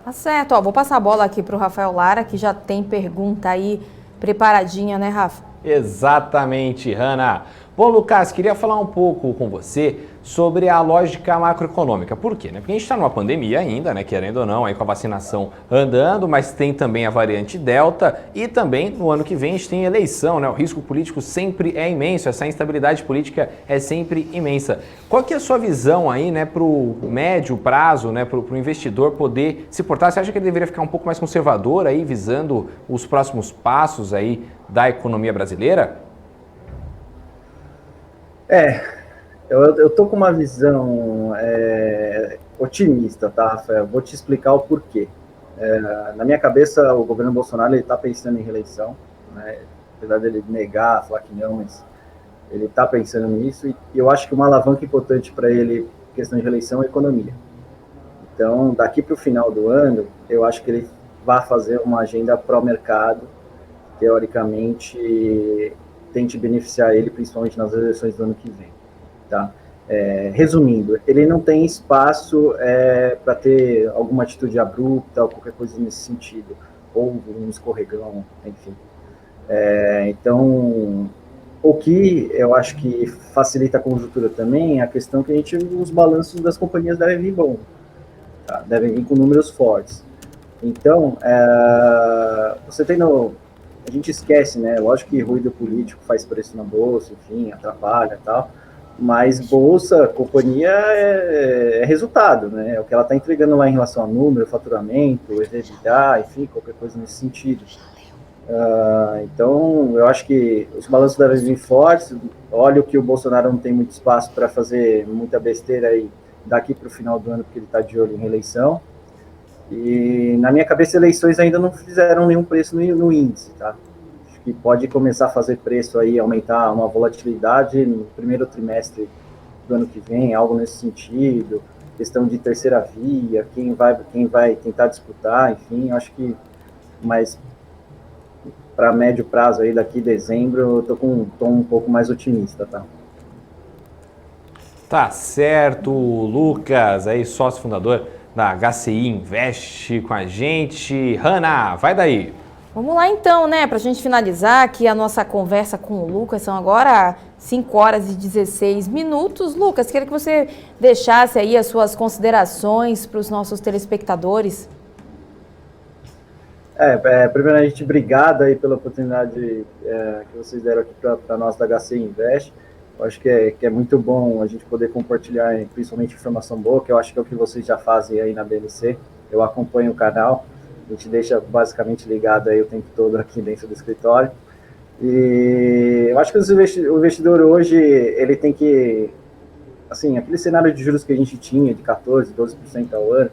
Tá certo, vou passar a bola aqui para o Rafael Lara, que já tem pergunta aí preparadinha, né, Rafa? Exatamente, Hanna. Bom, Lucas, queria falar um pouco com você sobre a lógica macroeconômica. Por quê? Porque a gente está numa pandemia ainda, né, querendo ou não, aí com a vacinação andando, mas tem também a variante Delta e também no ano que vem a gente tem eleição, né? O risco político sempre é imenso, essa instabilidade política é sempre imensa. Qual que é a sua visão aí, né, para o médio prazo, né, para o investidor poder se portar? Você acha que ele deveria ficar um pouco mais conservador aí, visando os próximos passos aí da economia brasileira? Eu tô com uma visão otimista, tá, Rafael? Vou te explicar o porquê. Na minha cabeça, o governo Bolsonaro está pensando em reeleição, né? Apesar dele negar, falar que não, mas ele está pensando nisso, e eu acho que uma alavanca importante para ele, questão de reeleição, é a economia. Então, daqui para o final do ano, eu acho que ele vai fazer uma agenda pró-mercado, teoricamente tente beneficiar ele, principalmente nas eleições do ano que vem, tá? Resumindo, ele não tem espaço para ter alguma atitude abrupta ou qualquer coisa nesse sentido, ou um escorregão, enfim. Então, o que eu acho que facilita a conjuntura também é a questão que os balanços das companhias devem vir bom, tá? Devem vir com números fortes. Então, a gente esquece, né? Lógico que ruído político faz preço na bolsa, enfim, atrapalha e tal, mas bolsa, companhia é resultado, né? É o que ela está entregando lá em relação a número, faturamento, EBITDA, enfim, qualquer coisa nesse sentido. Então, eu acho que os balanços devem vir fortes. Olha que o Bolsonaro não tem muito espaço para fazer muita besteira aí daqui para o final do ano, porque ele está de olho em reeleição. E na minha cabeça, eleições ainda não fizeram nenhum preço no índice, tá? Acho que pode começar a fazer preço aí, aumentar uma volatilidade no primeiro trimestre do ano que vem, algo nesse sentido, questão de terceira via, quem vai tentar disputar, enfim, acho que, mas para médio prazo aí, daqui dezembro, eu tô com um tom um pouco mais otimista, tá? Tá certo, Lucas, aí sócio fundador da HCI Invest com a gente. Hanna, vai daí. Vamos lá então, né, para a gente finalizar aqui a nossa conversa com o Lucas, são agora 5 horas e 16 minutos. Lucas, queria que você deixasse aí as suas considerações para os nossos telespectadores. Primeiramente, obrigado aí pela oportunidade que vocês deram aqui para nós da HCI Invest. Eu acho que é muito bom a gente poder compartilhar, principalmente informação boa, que eu acho que é o que vocês já fazem aí na BMC. Eu acompanho o canal, a gente deixa basicamente ligado aí o tempo todo aqui dentro do escritório. E eu acho que o investidor hoje, ele tem que, assim, aquele cenário de juros que a gente tinha, de 14%, 12% ao ano,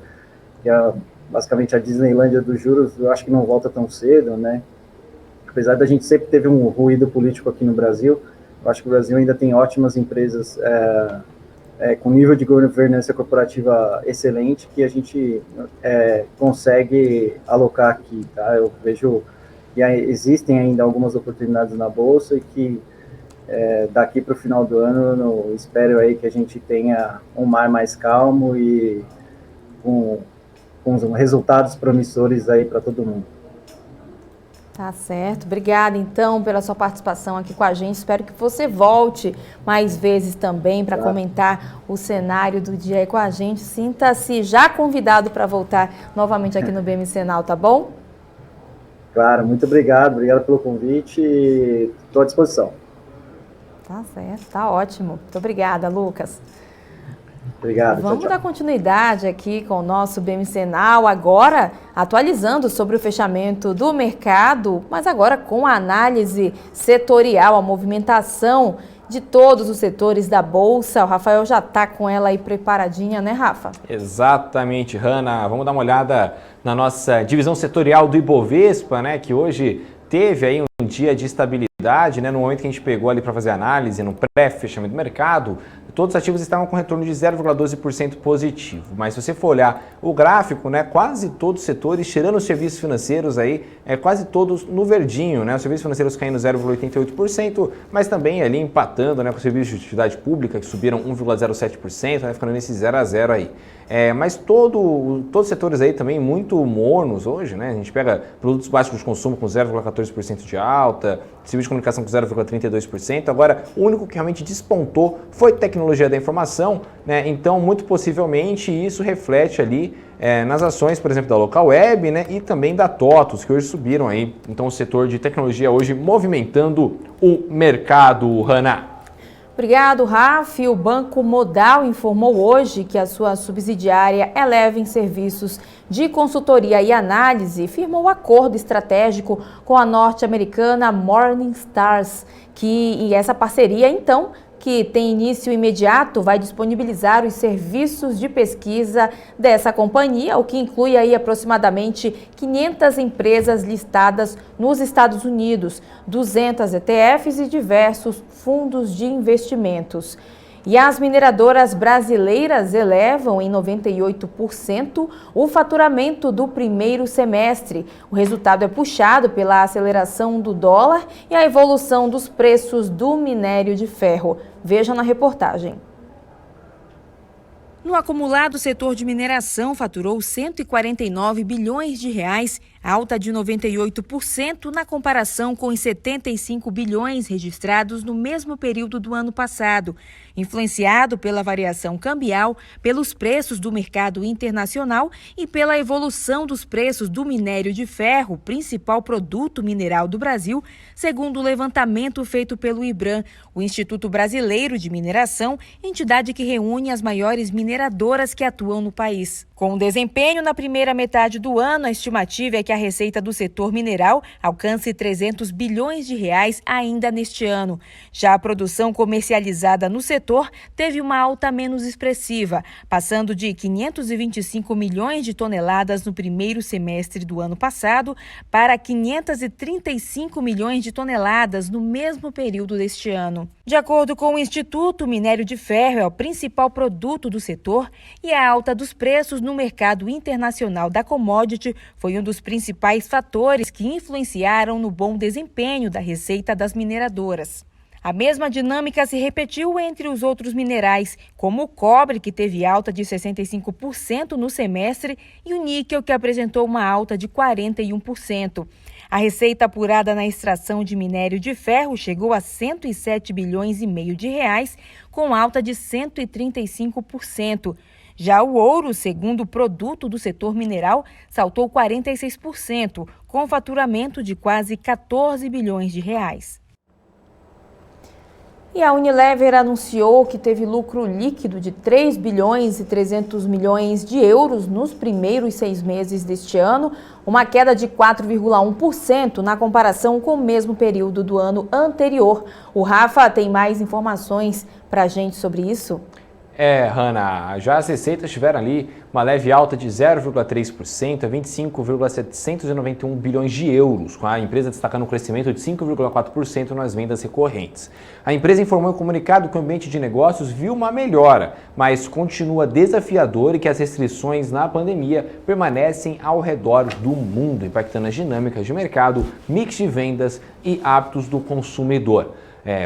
que é basicamente a Disneylândia dos juros, eu acho que não volta tão cedo, né? Apesar da gente sempre teve um ruído político aqui no Brasil, eu acho que o Brasil ainda tem ótimas empresas com nível de governança corporativa excelente que a gente consegue alocar aqui, tá? Eu vejo que existem ainda algumas oportunidades na Bolsa e que daqui para o final do ano eu espero aí que a gente tenha um mar mais calmo e com resultados promissores aí para todo mundo. Tá certo. Obrigada, então, pela sua participação aqui com a gente. Espero que você volte mais vezes também para comentar o cenário do dia aí com a gente. Sinta-se já convidado para voltar novamente aqui no BMC Now, tá bom? Claro, muito obrigado. Obrigado pelo convite e estou à disposição. Tá certo, tá ótimo. Muito obrigada, Lucas. Obrigado. Vamos dar continuidade aqui com o nosso BMC Now, agora atualizando sobre o fechamento do mercado, mas agora com a análise setorial, a movimentação de todos os setores da Bolsa. O Rafael já está com ela aí preparadinha, né, Rafa? Exatamente, Hanna. Vamos dar uma olhada na nossa divisão setorial do Ibovespa, né, que hoje teve aí um dia de estabilidade, né, no momento que a gente pegou ali para fazer análise, no pré-fechamento do mercado, todos os ativos estavam com retorno de 0,12% positivo. Mas se você for olhar o gráfico, né, quase todos os setores, tirando os serviços financeiros aí, quase todos no verdinho, né? Os serviços financeiros caindo 0,88%, mas também ali empatando, né, com os serviços de utilidade pública, que subiram 1,07%, né, ficando nesse 0 a 0 aí. Mas todos os setores aí também muito mornos hoje, né? A gente pega produtos básicos de consumo com 0,14% de alta, serviços de comunicação com 0,32%. Agora, o único que realmente despontou foi tecnologia da informação, né? Então, muito possivelmente, isso reflete ali nas ações, por exemplo, da Localweb, né? E também da TOTVS, que hoje subiram aí. Então, o setor de tecnologia hoje movimentando o mercado, Hanna. Obrigado, Rafa. O Banco Modal informou hoje que a sua subsidiária Eleven Serviços de Consultoria e Análise firmou acordo estratégico com a norte-americana Morningstar, e essa parceria, então, que tem início imediato, vai disponibilizar os serviços de pesquisa dessa companhia, o que inclui aí aproximadamente 500 empresas listadas nos Estados Unidos, 200 ETFs e diversos fundos de investimentos. E as mineradoras brasileiras elevam em 98% o faturamento do primeiro semestre. O resultado é puxado pela aceleração do dólar e a evolução dos preços do minério de ferro. Vejam na reportagem. No acumulado, o setor de mineração faturou 149 bilhões de reais, alta de 98% na comparação com os 75 bilhões registrados no mesmo período do ano passado, influenciado pela variação cambial, pelos preços do mercado internacional e pela evolução dos preços do minério de ferro, principal produto mineral do Brasil, segundo o levantamento feito pelo IBRAM, o Instituto Brasileiro de Mineração, entidade que reúne as maiores mineradoras que atuam no país. Com o desempenho na primeira metade do ano, a estimativa é que a receita do setor mineral alcance 300 bilhões de reais ainda neste ano. Já a produção comercializada no setor teve uma alta menos expressiva, passando de 525 milhões de toneladas no primeiro semestre do ano passado para 535 milhões de toneladas no mesmo período deste ano. De acordo com o Instituto, o minério de ferro é o principal produto do setor e a alta dos preços no mercado internacional da commodity foi um dos principais fatores que influenciaram no bom desempenho da receita das mineradoras. A mesma dinâmica se repetiu entre os outros minerais, como o cobre, que teve alta de 65% no semestre, e o níquel, que apresentou uma alta de 41%. A receita apurada na extração de minério de ferro chegou a 107 bilhões e meio de reais, com alta de 135%. Já o ouro, segundo produto do setor mineral, saltou 46%, com faturamento de quase 14 bilhões de reais. E a Unilever anunciou que teve lucro líquido de 3 bilhões e 300 milhões de euros nos primeiros 6 meses deste ano, uma queda de 4,1% na comparação com o mesmo período do ano anterior. O Rafa tem mais informações para a gente sobre isso? Hanna, já as receitas tiveram ali uma leve alta de 0,3% a 25,791 bilhões de euros, com a empresa destacando um crescimento de 5,4% nas vendas recorrentes. A empresa informou em comunicado que o ambiente de negócios viu uma melhora, mas continua desafiador e que as restrições na pandemia permanecem ao redor do mundo, impactando as dinâmicas de mercado, mix de vendas e hábitos do consumidor.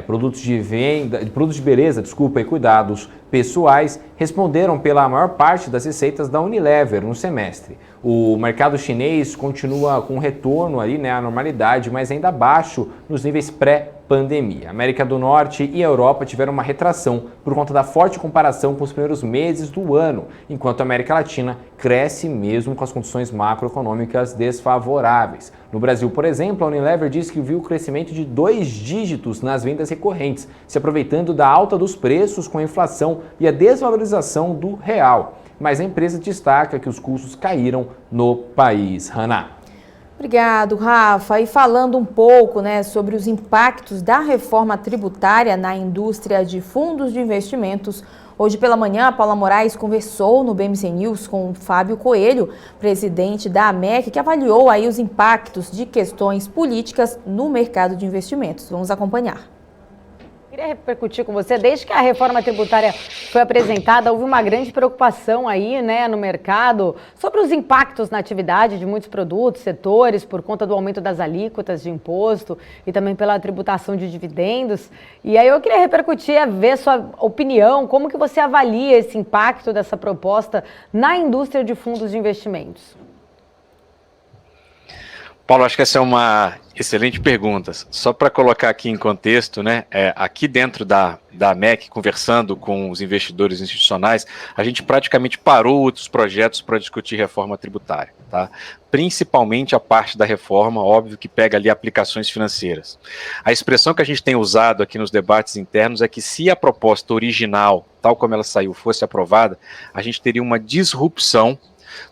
Produtos de beleza, e cuidados pessoais responderam pela maior parte das receitas da Unilever no semestre. O mercado chinês continua com retorno ali, à normalidade, mas ainda abaixo nos níveis pré-pandemia. A América do Norte e a Europa tiveram uma retração por conta da forte comparação com os primeiros meses do ano, enquanto a América Latina cresce mesmo com as condições macroeconômicas desfavoráveis. No Brasil, por exemplo, a Unilever disse que viu o crescimento de 2 dígitos nas vendas recorrentes, se aproveitando da alta dos preços com a inflação e a desvalorização do real. Mas a empresa destaca que os custos caíram no país. Hanna. Obrigado, Rafa. E falando um pouco, sobre os impactos da reforma tributária na indústria de fundos de investimentos, hoje pela manhã, a Paula Moraes conversou no BMC News com o Fábio Coelho, presidente da AMEC, que avaliou aí os impactos de questões políticas no mercado de investimentos. Vamos acompanhar. Queria repercutir com você, desde que a reforma tributária foi apresentada, houve uma grande preocupação aí, no mercado sobre os impactos na atividade de muitos produtos, setores, por conta do aumento das alíquotas de imposto e também pela tributação de dividendos. E aí eu queria repercutir, ver sua opinião, como que você avalia esse impacto dessa proposta na indústria de fundos de investimentos? Paulo, acho que essa é uma excelente pergunta. Só para colocar aqui em contexto, né? Aqui dentro da MEC, conversando com os investidores institucionais, a gente praticamente parou outros projetos para discutir reforma tributária, tá? Principalmente a parte da reforma, óbvio que pega ali aplicações financeiras. A expressão que a gente tem usado aqui nos debates internos é que se a proposta original, tal como ela saiu, fosse aprovada, a gente teria uma disrupção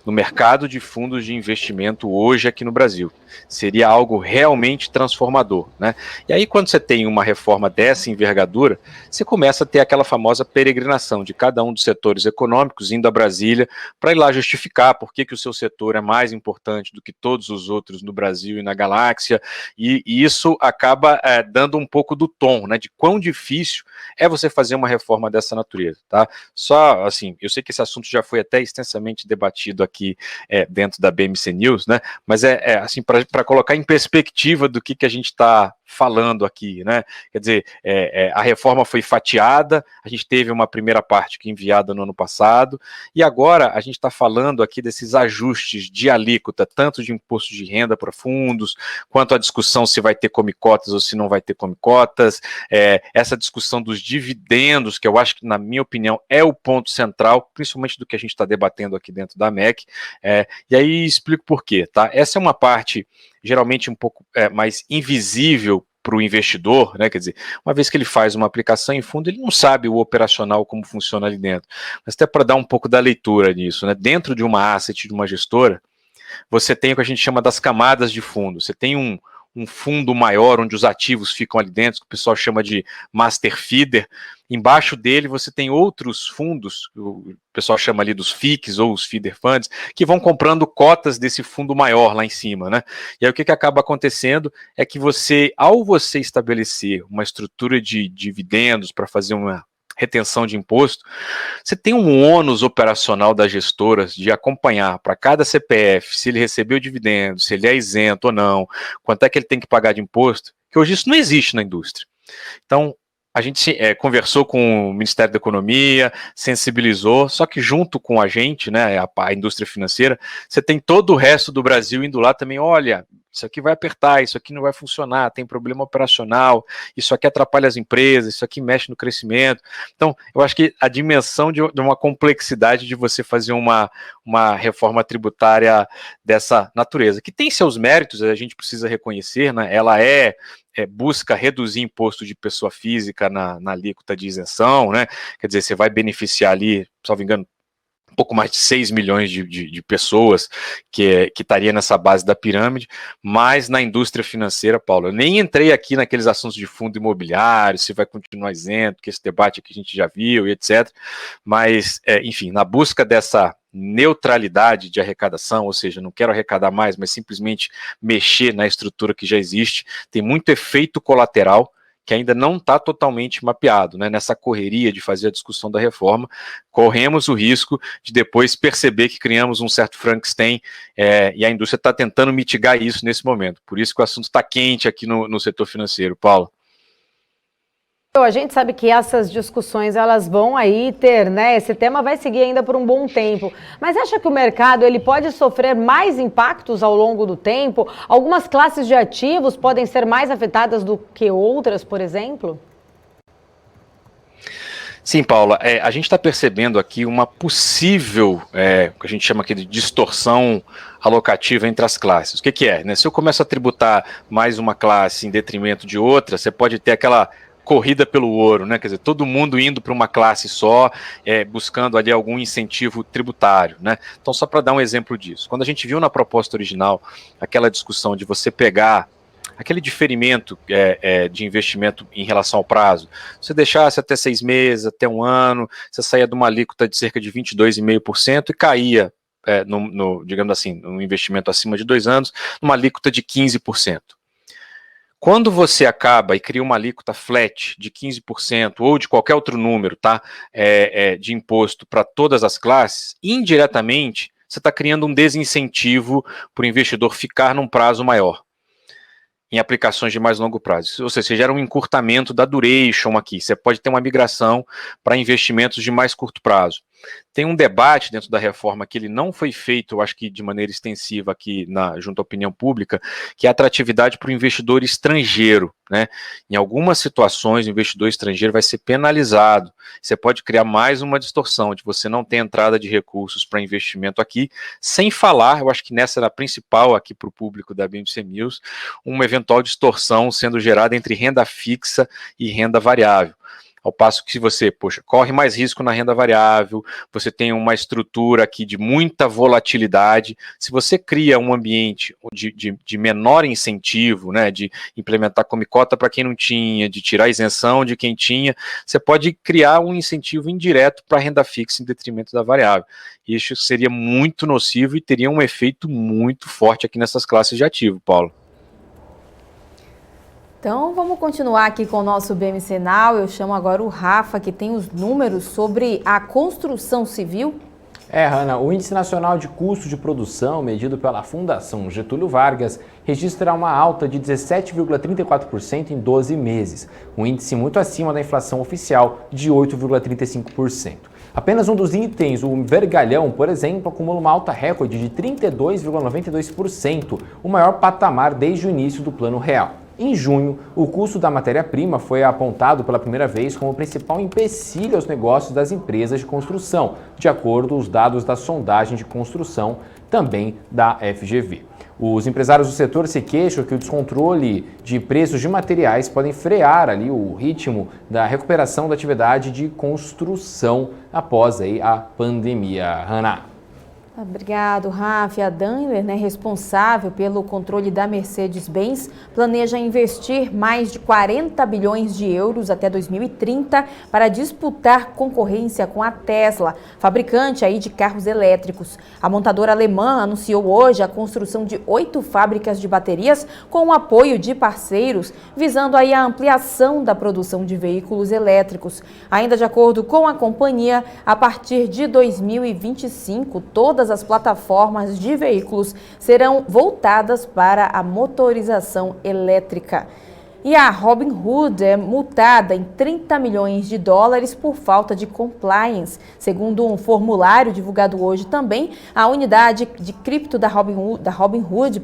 no mercado de fundos de investimento hoje aqui no Brasil. Seria algo realmente transformador, né? E aí, quando você tem uma reforma dessa envergadura, você começa a ter aquela famosa peregrinação de cada um dos setores econômicos indo a Brasília para ir lá justificar por que o seu setor é mais importante do que todos os outros no Brasil e na galáxia, e isso acaba dando um pouco do tom, né, de quão difícil é você fazer uma reforma dessa natureza, tá? Só, assim, eu sei que esse assunto já foi até extensamente debatido aqui dentro da BMC News, né, mas assim, para colocar em perspectiva do que a gente está falando aqui, né? Quer dizer, a reforma foi fatiada, a gente teve uma primeira parte que enviada no ano passado, e agora a gente está falando aqui desses ajustes de alíquota, tanto de imposto de renda para fundos, quanto a discussão se vai ter comicotas ou se não vai ter comicotas, essa discussão dos dividendos, que eu acho que, na minha opinião, é o ponto central, principalmente do que a gente está debatendo aqui dentro da MEC, e aí explico por quê, tá? Essa é uma parte geralmente um pouco mais invisível para o investidor, né? Quer dizer, uma vez que ele faz uma aplicação em fundo, ele não sabe o operacional, como funciona ali dentro. Mas até para dar um pouco da leitura nisso, né? Dentro de uma asset, de uma gestora, você tem o que a gente chama das camadas de fundo. Você tem um fundo maior, onde os ativos ficam ali dentro, que o pessoal chama de master feeder. Embaixo dele você tem outros fundos, o pessoal chama ali dos FICs ou os feeder funds, que vão comprando cotas desse fundo maior lá em cima, né? E aí o que acaba acontecendo é que ao você estabelecer uma estrutura de dividendos para fazer uma retenção de imposto, você tem um ônus operacional das gestoras de acompanhar para cada CPF se ele recebeu dividendo, se ele é isento ou não, quanto é que ele tem que pagar de imposto, que hoje isso não existe na indústria. Então, a gente conversou com o Ministério da Economia, sensibilizou, só que junto com a gente, né, a indústria financeira, você tem todo o resto do Brasil indo lá também, olha, isso aqui vai apertar, isso aqui não vai funcionar, tem problema operacional, isso aqui atrapalha as empresas, isso aqui mexe no crescimento. Então, eu acho que a dimensão de uma complexidade de você fazer uma reforma tributária dessa natureza, que tem seus méritos, a gente precisa reconhecer, né, ela busca reduzir imposto de pessoa física na alíquota de isenção, né? Quer dizer, você vai beneficiar ali, salvo engano, um pouco mais de 6 milhões de pessoas que estaria nessa base da pirâmide, mas na indústria financeira, Paulo, eu nem entrei aqui naqueles assuntos de fundo imobiliário, se vai continuar isento, que esse debate aqui a gente já viu e etc. Mas, enfim, na busca dessa neutralidade de arrecadação, ou seja, não quero arrecadar mais, mas simplesmente mexer na estrutura que já existe, tem muito efeito colateral que ainda não está totalmente mapeado, né? Nessa correria de fazer a discussão da reforma, corremos o risco de depois perceber que criamos um certo Frankenstein, e a indústria está tentando mitigar isso nesse momento. Por isso que o assunto está quente aqui no setor financeiro, Paulo. A gente sabe que essas discussões elas vão aí ter, né? Esse tema vai seguir ainda por um bom tempo. Mas acha que o mercado ele pode sofrer mais impactos ao longo do tempo? Algumas classes de ativos podem ser mais afetadas do que outras, por exemplo? Sim, Paula, a gente está percebendo aqui uma possível, que a gente chama aqui de distorção alocativa entre as classes. O que é? Né? Se eu começo a tributar mais uma classe em detrimento de outra, você pode ter aquela corrida pelo ouro, né? Quer dizer, todo mundo indo para uma classe só, buscando ali algum incentivo tributário, né? Então, só para dar um exemplo disso, quando a gente viu na proposta original aquela discussão de você pegar aquele diferimento de investimento em relação ao prazo, você deixasse até 6 meses, até 1 ano, você saía de uma alíquota de cerca de 22,5% e caía, digamos assim, no investimento acima de 2 anos, numa alíquota de 15%. Quando você acaba e cria uma alíquota flat de 15% ou de qualquer outro número, tá, de imposto para todas as classes, indiretamente você está criando um desincentivo para o investidor ficar num prazo maior, em aplicações de mais longo prazo. Ou seja, você gera um encurtamento da duration aqui, você pode ter uma migração para investimentos de mais curto prazo. Tem um debate dentro da reforma que ele não foi feito, eu acho que de maneira extensiva aqui junto à opinião pública, que é a atratividade para o investidor estrangeiro, né? Em algumas situações, o investidor estrangeiro vai ser penalizado. Você pode criar mais uma distorção de você não ter entrada de recursos para investimento aqui, sem falar, eu acho que nessa era a principal aqui para o público da BMC News, uma eventual distorção sendo gerada entre renda fixa e renda variável. Ao passo que se você, corre mais risco na renda variável, você tem uma estrutura aqui de muita volatilidade, se você cria um ambiente de menor incentivo, né, de implementar come-cota para quem não tinha, de tirar isenção de quem tinha, você pode criar um incentivo indireto para a renda fixa em detrimento da variável. Isso seria muito nocivo e teria um efeito muito forte aqui nessas classes de ativo, Paulo. Então, vamos continuar aqui com o nosso BMC Now. Eu chamo agora o Rafa, que tem os números sobre a construção civil. Hanna, o Índice Nacional de Custo de Produção, medido pela Fundação Getúlio Vargas, registra uma alta de 17,34% em 12 meses, um índice muito acima da inflação oficial de 8,35%. Apenas um dos itens, o vergalhão, por exemplo, acumula uma alta recorde de 32,92%, o maior patamar desde o início do Plano Real. Em junho, o custo da matéria-prima foi apontado pela primeira vez como o principal empecilho aos negócios das empresas de construção, de acordo com os dados da sondagem de construção, também da FGV. Os empresários do setor se queixam que o descontrole de preços de materiais podem frear ali o ritmo da recuperação da atividade de construção após aí a pandemia. Hanna. Obrigado, Rafa. A Daimler, responsável pelo controle da Mercedes-Benz, planeja investir mais de 40 bilhões de euros até 2030 para disputar concorrência com a Tesla, fabricante aí de carros elétricos. A montadora alemã anunciou hoje a construção de 8 fábricas de baterias com o apoio de parceiros, visando aí a ampliação da produção de veículos elétricos. Ainda de acordo com a companhia, a partir de 2025, todas as plataformas de veículos serão voltadas para a motorização elétrica. E a Robinhood é multada em 30 milhões de dólares por falta de compliance. Segundo um formulário divulgado hoje também, a unidade de cripto da Robinhood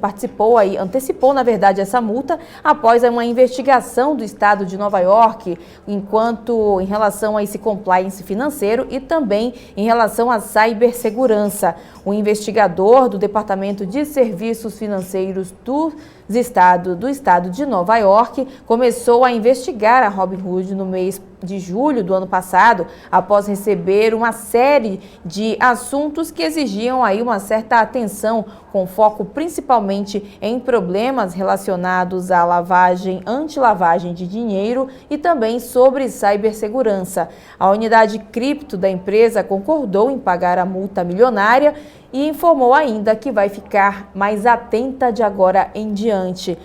antecipou, na verdade, essa multa após uma investigação do estado de Nova York, em relação a esse compliance financeiro e também em relação à cibersegurança. O investigador do Departamento de Serviços Financeiros do estado de Nova York começou a investigar a Robinhood no mês de julho do ano passado, após receber uma série de assuntos que exigiam aí uma certa atenção, com foco principalmente em problemas relacionados à anti-lavagem de dinheiro e também sobre cibersegurança. A unidade cripto da empresa concordou em pagar a multa milionária e informou ainda que vai ficar mais atenta de agora em diante.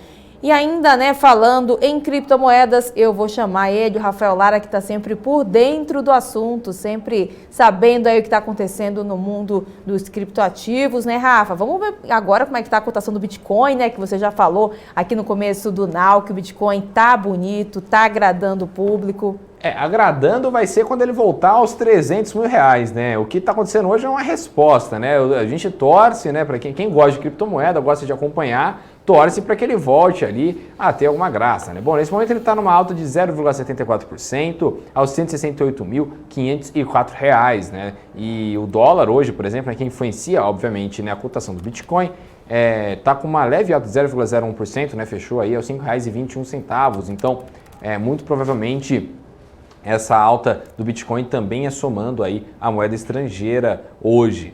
E ainda, falando em criptomoedas, eu vou chamar ele, o Rafael Lara, que está sempre por dentro do assunto, sempre sabendo aí o que está acontecendo no mundo dos criptoativos, Rafa? Vamos ver agora como é que está a cotação do Bitcoin, que você já falou aqui no começo do Now, que o Bitcoin tá bonito, tá agradando o público. Agradando vai ser quando ele voltar aos 300 mil reais, O que está acontecendo hoje é uma resposta, A gente torce, para quem gosta de criptomoeda, gosta de acompanhar, torce para que ele volte ali a ter alguma graça, Bom, nesse momento ele está numa alta de 0,74% aos R$ 168.504, E o dólar hoje, por exemplo, que influencia, obviamente, a cotação do Bitcoin, está com uma leve alta de 0,01%, Fechou aí aos R$ 5,21. Então, muito provavelmente essa alta do Bitcoin também é somando aí a moeda estrangeira hoje.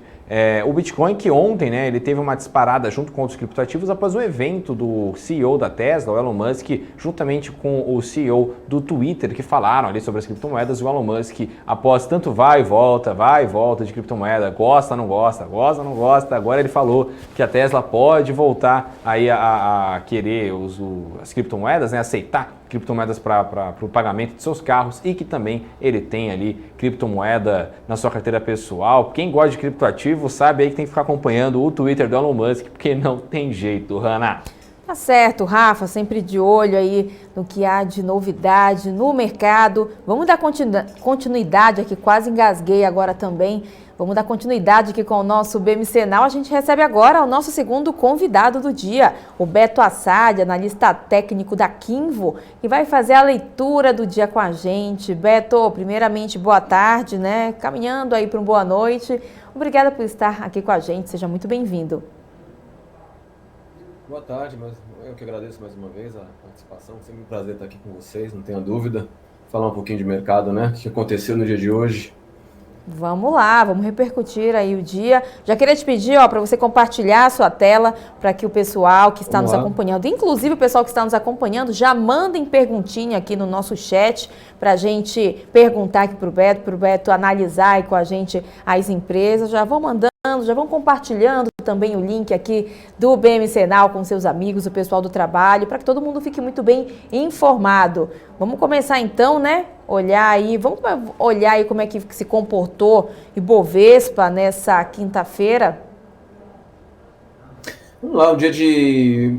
O Bitcoin que ontem, ele teve uma disparada junto com outros criptoativos após o evento do CEO da Tesla, o Elon Musk, juntamente com o CEO do Twitter, que falaram ali sobre as criptomoedas. O Elon Musk, após tanto vai e volta de criptomoeda, gosta, não gosta, agora ele falou que a Tesla pode voltar aí a querer as criptomoedas, aceitar criptomoedas para o pagamento de seus carros e que também ele tem ali criptomoeda na sua carteira pessoal. Quem gosta de criptoativo sabe aí que tem que ficar acompanhando o Twitter do Elon Musk, porque não tem jeito, Hanna. Tá certo, Rafa, sempre de olho aí no que há de novidade no mercado. Vamos dar continuidade aqui, quase engasguei agora também. Vamos dar continuidade aqui com o nosso BMC Now. A gente recebe agora o nosso segundo convidado do dia, o Beto Assad, analista técnico da Kinvo, que vai fazer a leitura do dia com a gente. Beto, primeiramente, boa tarde, né? Caminhando aí para uma boa noite. Obrigada por estar aqui com a gente, seja muito bem-vindo. Boa tarde, mas eu que agradeço mais uma vez a participação. Sempre um prazer estar aqui com vocês, não tenha dúvida. Falar um pouquinho de mercado, né? O que aconteceu no dia de hoje. Vamos lá, vamos repercutir aí o dia. Já queria te pedir, para você compartilhar a sua tela para que o pessoal que está nos acompanhando, inclusive o pessoal que está nos acompanhando, já mandem perguntinha aqui no nosso chat para a gente perguntar aqui para o Beto analisar aí com a gente as empresas. Já vão mandando, já vão compartilhando também o link aqui do BMC Now com seus amigos, o pessoal do trabalho, para que todo mundo fique muito bem informado. Vamos começar então, né? Vamos olhar aí como é que se comportou Ibovespa nessa quinta-feira. Vamos lá, um dia de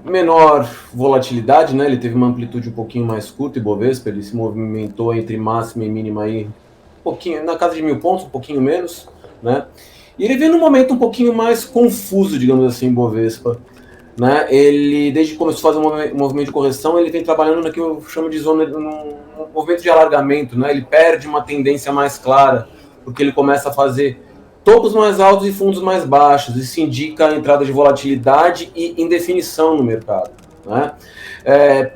menor volatilidade, né? Ele teve uma amplitude um pouquinho mais curta, Ibovespa, ele se movimentou entre máxima e mínima aí, um pouquinho, na casa de 1.000 pontos, um pouquinho menos, né? E ele veio num momento um pouquinho mais confuso, digamos assim, Ibovespa, né? Ele, desde que começou a fazer um movimento de correção, ele vem trabalhando no que eu chamo de zona, um movimento de alargamento, né? Ele perde uma tendência mais clara, porque ele começa a fazer topos mais altos e fundos mais baixos. Isso indica a entrada de volatilidade e indefinição no mercado, né?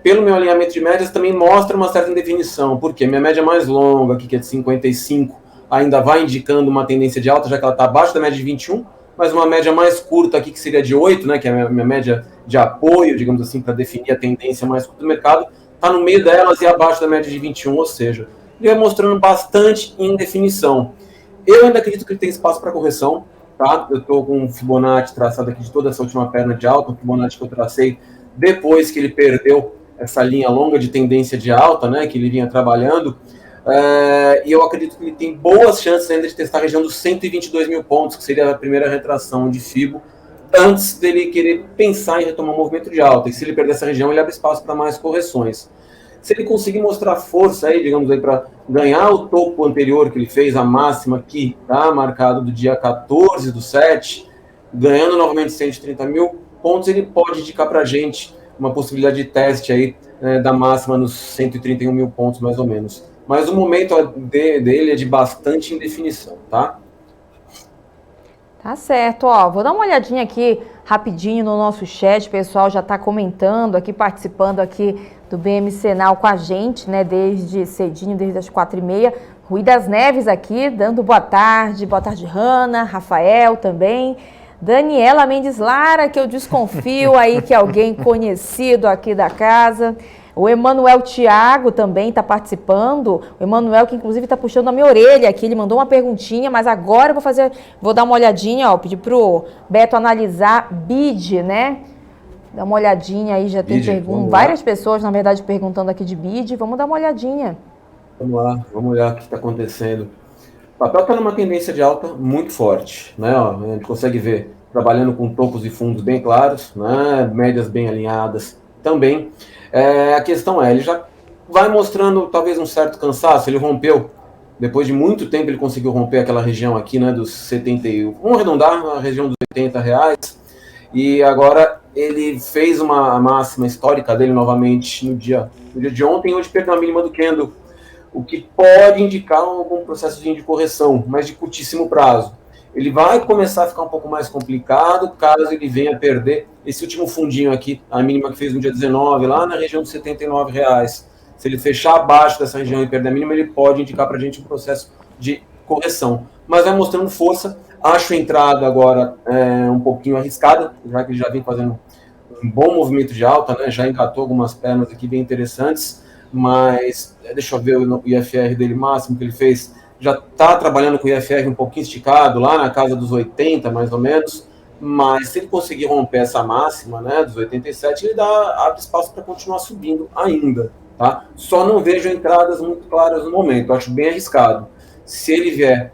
Pelo meu alinhamento de médias, também mostra uma certa indefinição, porque minha média mais longa, aqui, que é de 55, ainda vai indicando uma tendência de alta, já que ela está abaixo da média de 21, mas uma média mais curta aqui, que seria de 8, né, que é a minha média de apoio, digamos assim, para definir a tendência mais curta do mercado, está no meio delas e abaixo da média de 21, ou seja, ele vai mostrando bastante indefinição. Eu ainda acredito que ele tem espaço para correção, tá? Eu estou com um Fibonacci traçado aqui de toda essa última perna de alta, um Fibonacci que eu tracei depois que ele perdeu essa linha longa de tendência de alta, né, que ele vinha trabalhando. E eu acredito que ele tem boas chances ainda de testar a região dos 122 mil pontos, que seria a primeira retração de Fibo, antes dele querer pensar em retomar um movimento de alta. E se ele perder essa região, ele abre espaço para mais correções. Se ele conseguir mostrar força aí, digamos aí, para ganhar o topo anterior que ele fez, a máxima que está marcado do dia 14/7, ganhando novamente 130 mil pontos, ele pode indicar para a gente uma possibilidade de teste aí da máxima nos 131 mil pontos, mais ou menos. Mas o momento dele é de bastante indefinição, tá? Tá certo, vou dar uma olhadinha aqui rapidinho no nosso chat, o pessoal já está comentando aqui, participando aqui do BMC Now com a gente, né, desde cedinho, desde as 4h30. Rui das Neves aqui, dando boa tarde, Hanna, Rafael também, Daniela Mendes Lara, que eu desconfio aí que é alguém conhecido aqui da casa. O Emanuel Thiago também está participando. O Emanuel, que inclusive está puxando a minha orelha aqui, ele mandou uma perguntinha, mas agora eu vou dar uma olhadinha, pedir para o Beto analisar BID, né? Dá uma olhadinha aí, já tem várias pessoas, na verdade, perguntando aqui de BID. Vamos dar uma olhadinha. Vamos lá, vamos olhar o que está acontecendo. O papel está numa tendência de alta muito forte, né? A gente consegue ver trabalhando com topos e fundos bem claros, né? Médias bem alinhadas também. A questão ele já vai mostrando talvez um certo cansaço. Ele rompeu, depois de muito tempo ele conseguiu romper aquela região aqui, né, dos 71, vamos arredondar, na região dos R$80, e agora ele fez uma máxima histórica dele novamente no dia de ontem, onde perdeu a mínima do candle, o que pode indicar algum processo de correção, mas de curtíssimo prazo. Ele vai começar a ficar um pouco mais complicado caso ele venha perder esse último fundinho aqui, a mínima que fez no dia 19, lá na região dos R$79. Se ele fechar abaixo dessa região e perder a mínima, ele pode indicar para a gente um processo de correção. Mas vai mostrando força. Acho a entrada agora um pouquinho arriscada, já que ele já vem fazendo um bom movimento de alta, né? Já engatou algumas pernas aqui bem interessantes, mas deixa eu ver o IFR dele máximo que ele fez. Já está trabalhando com o IFR um pouquinho esticado, lá na casa dos 80, mais ou menos, mas se ele conseguir romper essa máxima, né, dos 87, ele abre espaço para continuar subindo ainda, tá? Só não vejo entradas muito claras no momento, acho bem arriscado. Se ele vier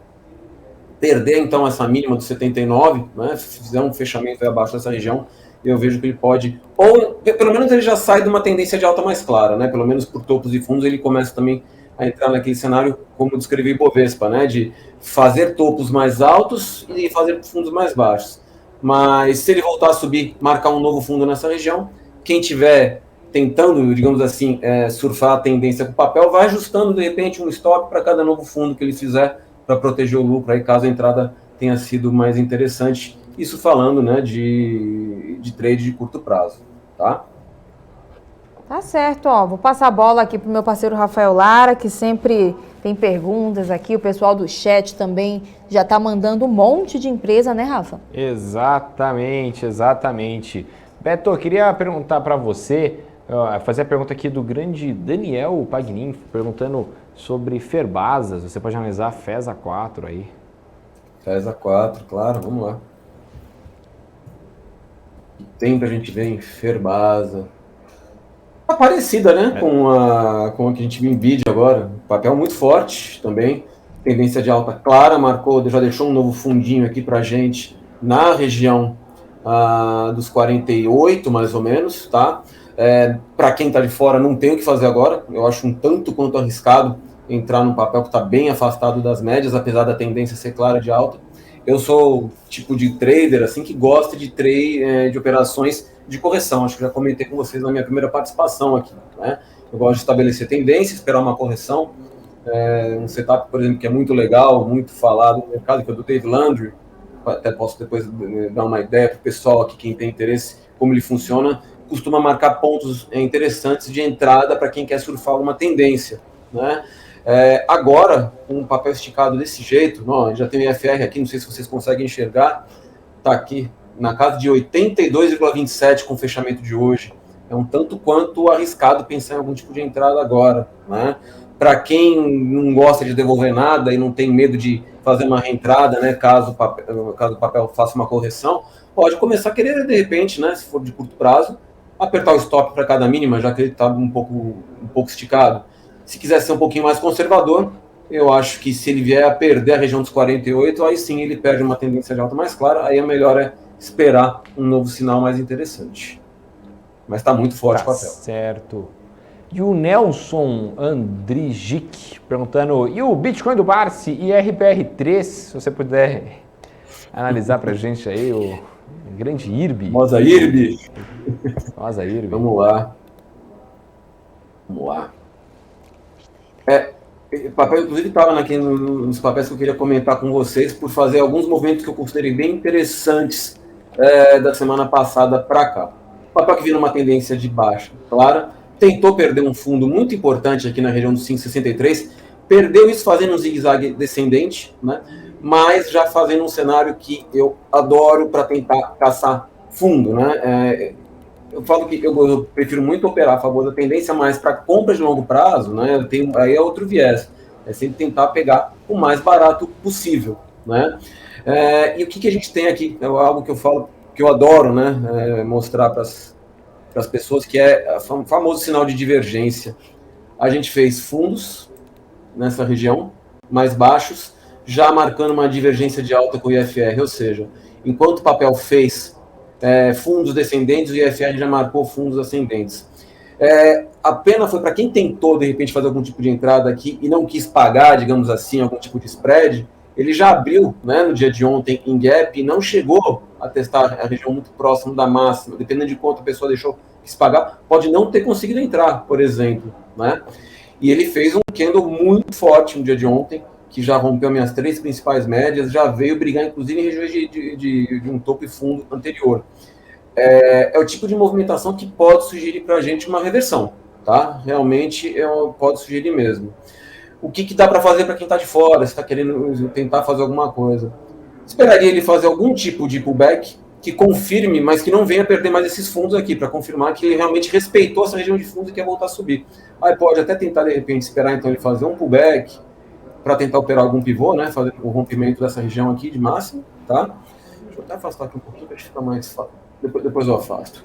perder então essa mínima do 79, né, se fizer um fechamento abaixo dessa região, eu vejo que ele pode, ou pelo menos ele já sai de uma tendência de alta mais clara, né, pelo menos por topos e fundos ele começa também a entrar naquele cenário, como descrevi Ibovespa, né, de fazer topos mais altos e fazer fundos mais baixos. Mas se ele voltar a subir, marcar um novo fundo nessa região, quem tiver tentando, digamos assim, surfar a tendência com o papel, vai ajustando de repente um stop para cada novo fundo que ele fizer para proteger o lucro, aí caso a entrada tenha sido mais interessante. Isso falando, né, de trade de curto prazo, tá? Tá certo, ó. Vou passar a bola aqui pro meu parceiro Rafael Lara, que sempre tem perguntas aqui. O pessoal do chat também já tá mandando um monte de empresa, né, Rafa? Exatamente, exatamente. Beto, eu queria perguntar para você, fazer a pergunta aqui do grande Daniel Pagnin, perguntando sobre Ferbasa. Você pode analisar a FESA 4 aí. FESA 4, claro, vamos lá. Que tem pra gente ver em Ferbasa. Tá parecida, né, com a que a gente viu em vídeo agora. Papel muito forte também. Tendência de alta clara, marcou, já deixou um novo fundinho aqui pra gente na região dos 48, mais ou menos, tá? Para quem tá de fora, não tem o que fazer agora. Eu acho um tanto quanto arriscado entrar num papel que está bem afastado das médias, apesar da tendência ser clara de alta. Eu sou o tipo de trader assim que gosta de de operações de correção. Acho que já comentei com vocês na minha primeira participação aqui, né? Eu gosto de estabelecer tendência, esperar uma correção. Um setup, por exemplo, que é muito legal, muito falado no mercado, que é do Dave Landry. Até posso depois dar uma ideia para o pessoal aqui, quem tem interesse, como ele funciona. Costuma marcar pontos interessantes de entrada para quem quer surfar alguma tendência, né? Agora, com um papel esticado desse jeito, já tem o IFR aqui, não sei se vocês conseguem enxergar, está aqui na casa de 82,27 com o fechamento de hoje. É um tanto quanto arriscado pensar em algum tipo de entrada agora, né? Para quem não gosta de devolver nada e não tem medo de fazer uma reentrada, né, caso o papel faça uma correção, pode começar a querer, de repente, né, se for de curto prazo, apertar o stop para cada mínima, já que ele está um pouco esticado. Se quiser ser um pouquinho mais conservador, eu acho que se ele vier a perder a região dos 48, aí sim ele perde uma tendência de alta mais clara, aí é melhor esperar um novo sinal mais interessante. Mas está muito forte o papel. Certo. E o Nelson Andrigic perguntando, e o Bitcoin do Barsi e RPR3, se você puder analisar para a gente aí, o grande IRB. Famosa IRB. Famosa IRB. Vamos lá. Papel, inclusive, estava aqui nos papéis que eu queria comentar com vocês, por fazer alguns movimentos que eu considerei bem interessantes da semana passada para cá. O papel que viu numa tendência de baixa, clara, tentou perder um fundo muito importante aqui na região dos 5,63, perdeu isso fazendo um zigue-zague descendente, né? Mas já fazendo um cenário que eu adoro para tentar caçar fundo, né? Eu falo que eu prefiro muito operar a favor da tendência, mas para compras de longo prazo, né? Aí é outro viés. É sempre tentar pegar o mais barato possível, né? E o que a gente tem aqui? É algo que eu falo, que eu adoro, né? Mostrar para as pessoas, que é o famoso sinal de divergência. A gente fez fundos nessa região, mais baixos, já marcando uma divergência de alta com o IFR, ou seja, enquanto o papel fez fundos descendentes, o IFR já marcou fundos ascendentes. A pena foi para quem tentou, de repente, fazer algum tipo de entrada aqui e não quis pagar, digamos assim, algum tipo de spread, ele já abriu, né, no dia de ontem em gap e não chegou a testar a região muito próxima da máxima, dependendo de quanto a pessoa quis pagar, pode não ter conseguido entrar, por exemplo, né? E ele fez um candle muito forte no dia de ontem, que já rompeu minhas 3 principais médias, já veio brigar, inclusive, em regiões de um topo e fundo anterior. É o tipo de movimentação que pode sugerir para a gente uma reversão, tá? Realmente pode sugerir mesmo. O que dá para fazer para quem está de fora, se está querendo tentar fazer alguma coisa? Esperaria ele fazer algum tipo de pullback que confirme, mas que não venha perder mais esses fundos aqui, para confirmar que ele realmente respeitou essa região de fundos e quer voltar a subir. Aí pode até tentar, de repente, esperar então ele fazer um pullback para tentar operar algum pivô, né? Fazer o rompimento dessa região aqui de máximo, tá? Deixa eu até afastar aqui um pouquinho para ficar mais fácil. Depois eu afasto.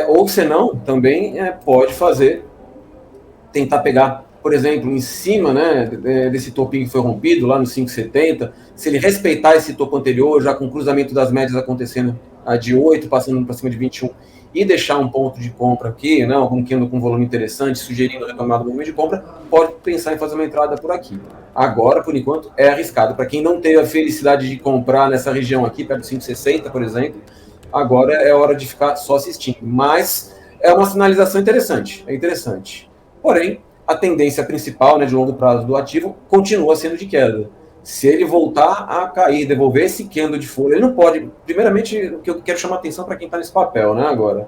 Ou senão, também pode tentar pegar, por exemplo, em cima, né, desse topinho que foi rompido, lá no 5,70, se ele respeitar esse topo anterior, já com o cruzamento das médias acontecendo a de 8, passando para cima de 21, e deixar um ponto de compra aqui, né, algum candle com volume interessante, sugerindo retomada do movimento de compra, pode pensar em fazer uma entrada por aqui. Agora, por enquanto, é arriscado. Para quem não teve a felicidade de comprar nessa região aqui, perto do 5,60, por exemplo, agora é hora de ficar só assistindo. Mas é uma sinalização interessante, é interessante. Porém, a tendência principal, né, de longo prazo do ativo continua sendo de queda. Se ele voltar a cair, devolver esse candle de folha, ele não pode. Primeiramente, o que eu quero chamar a atenção para quem está nesse papel, né, agora,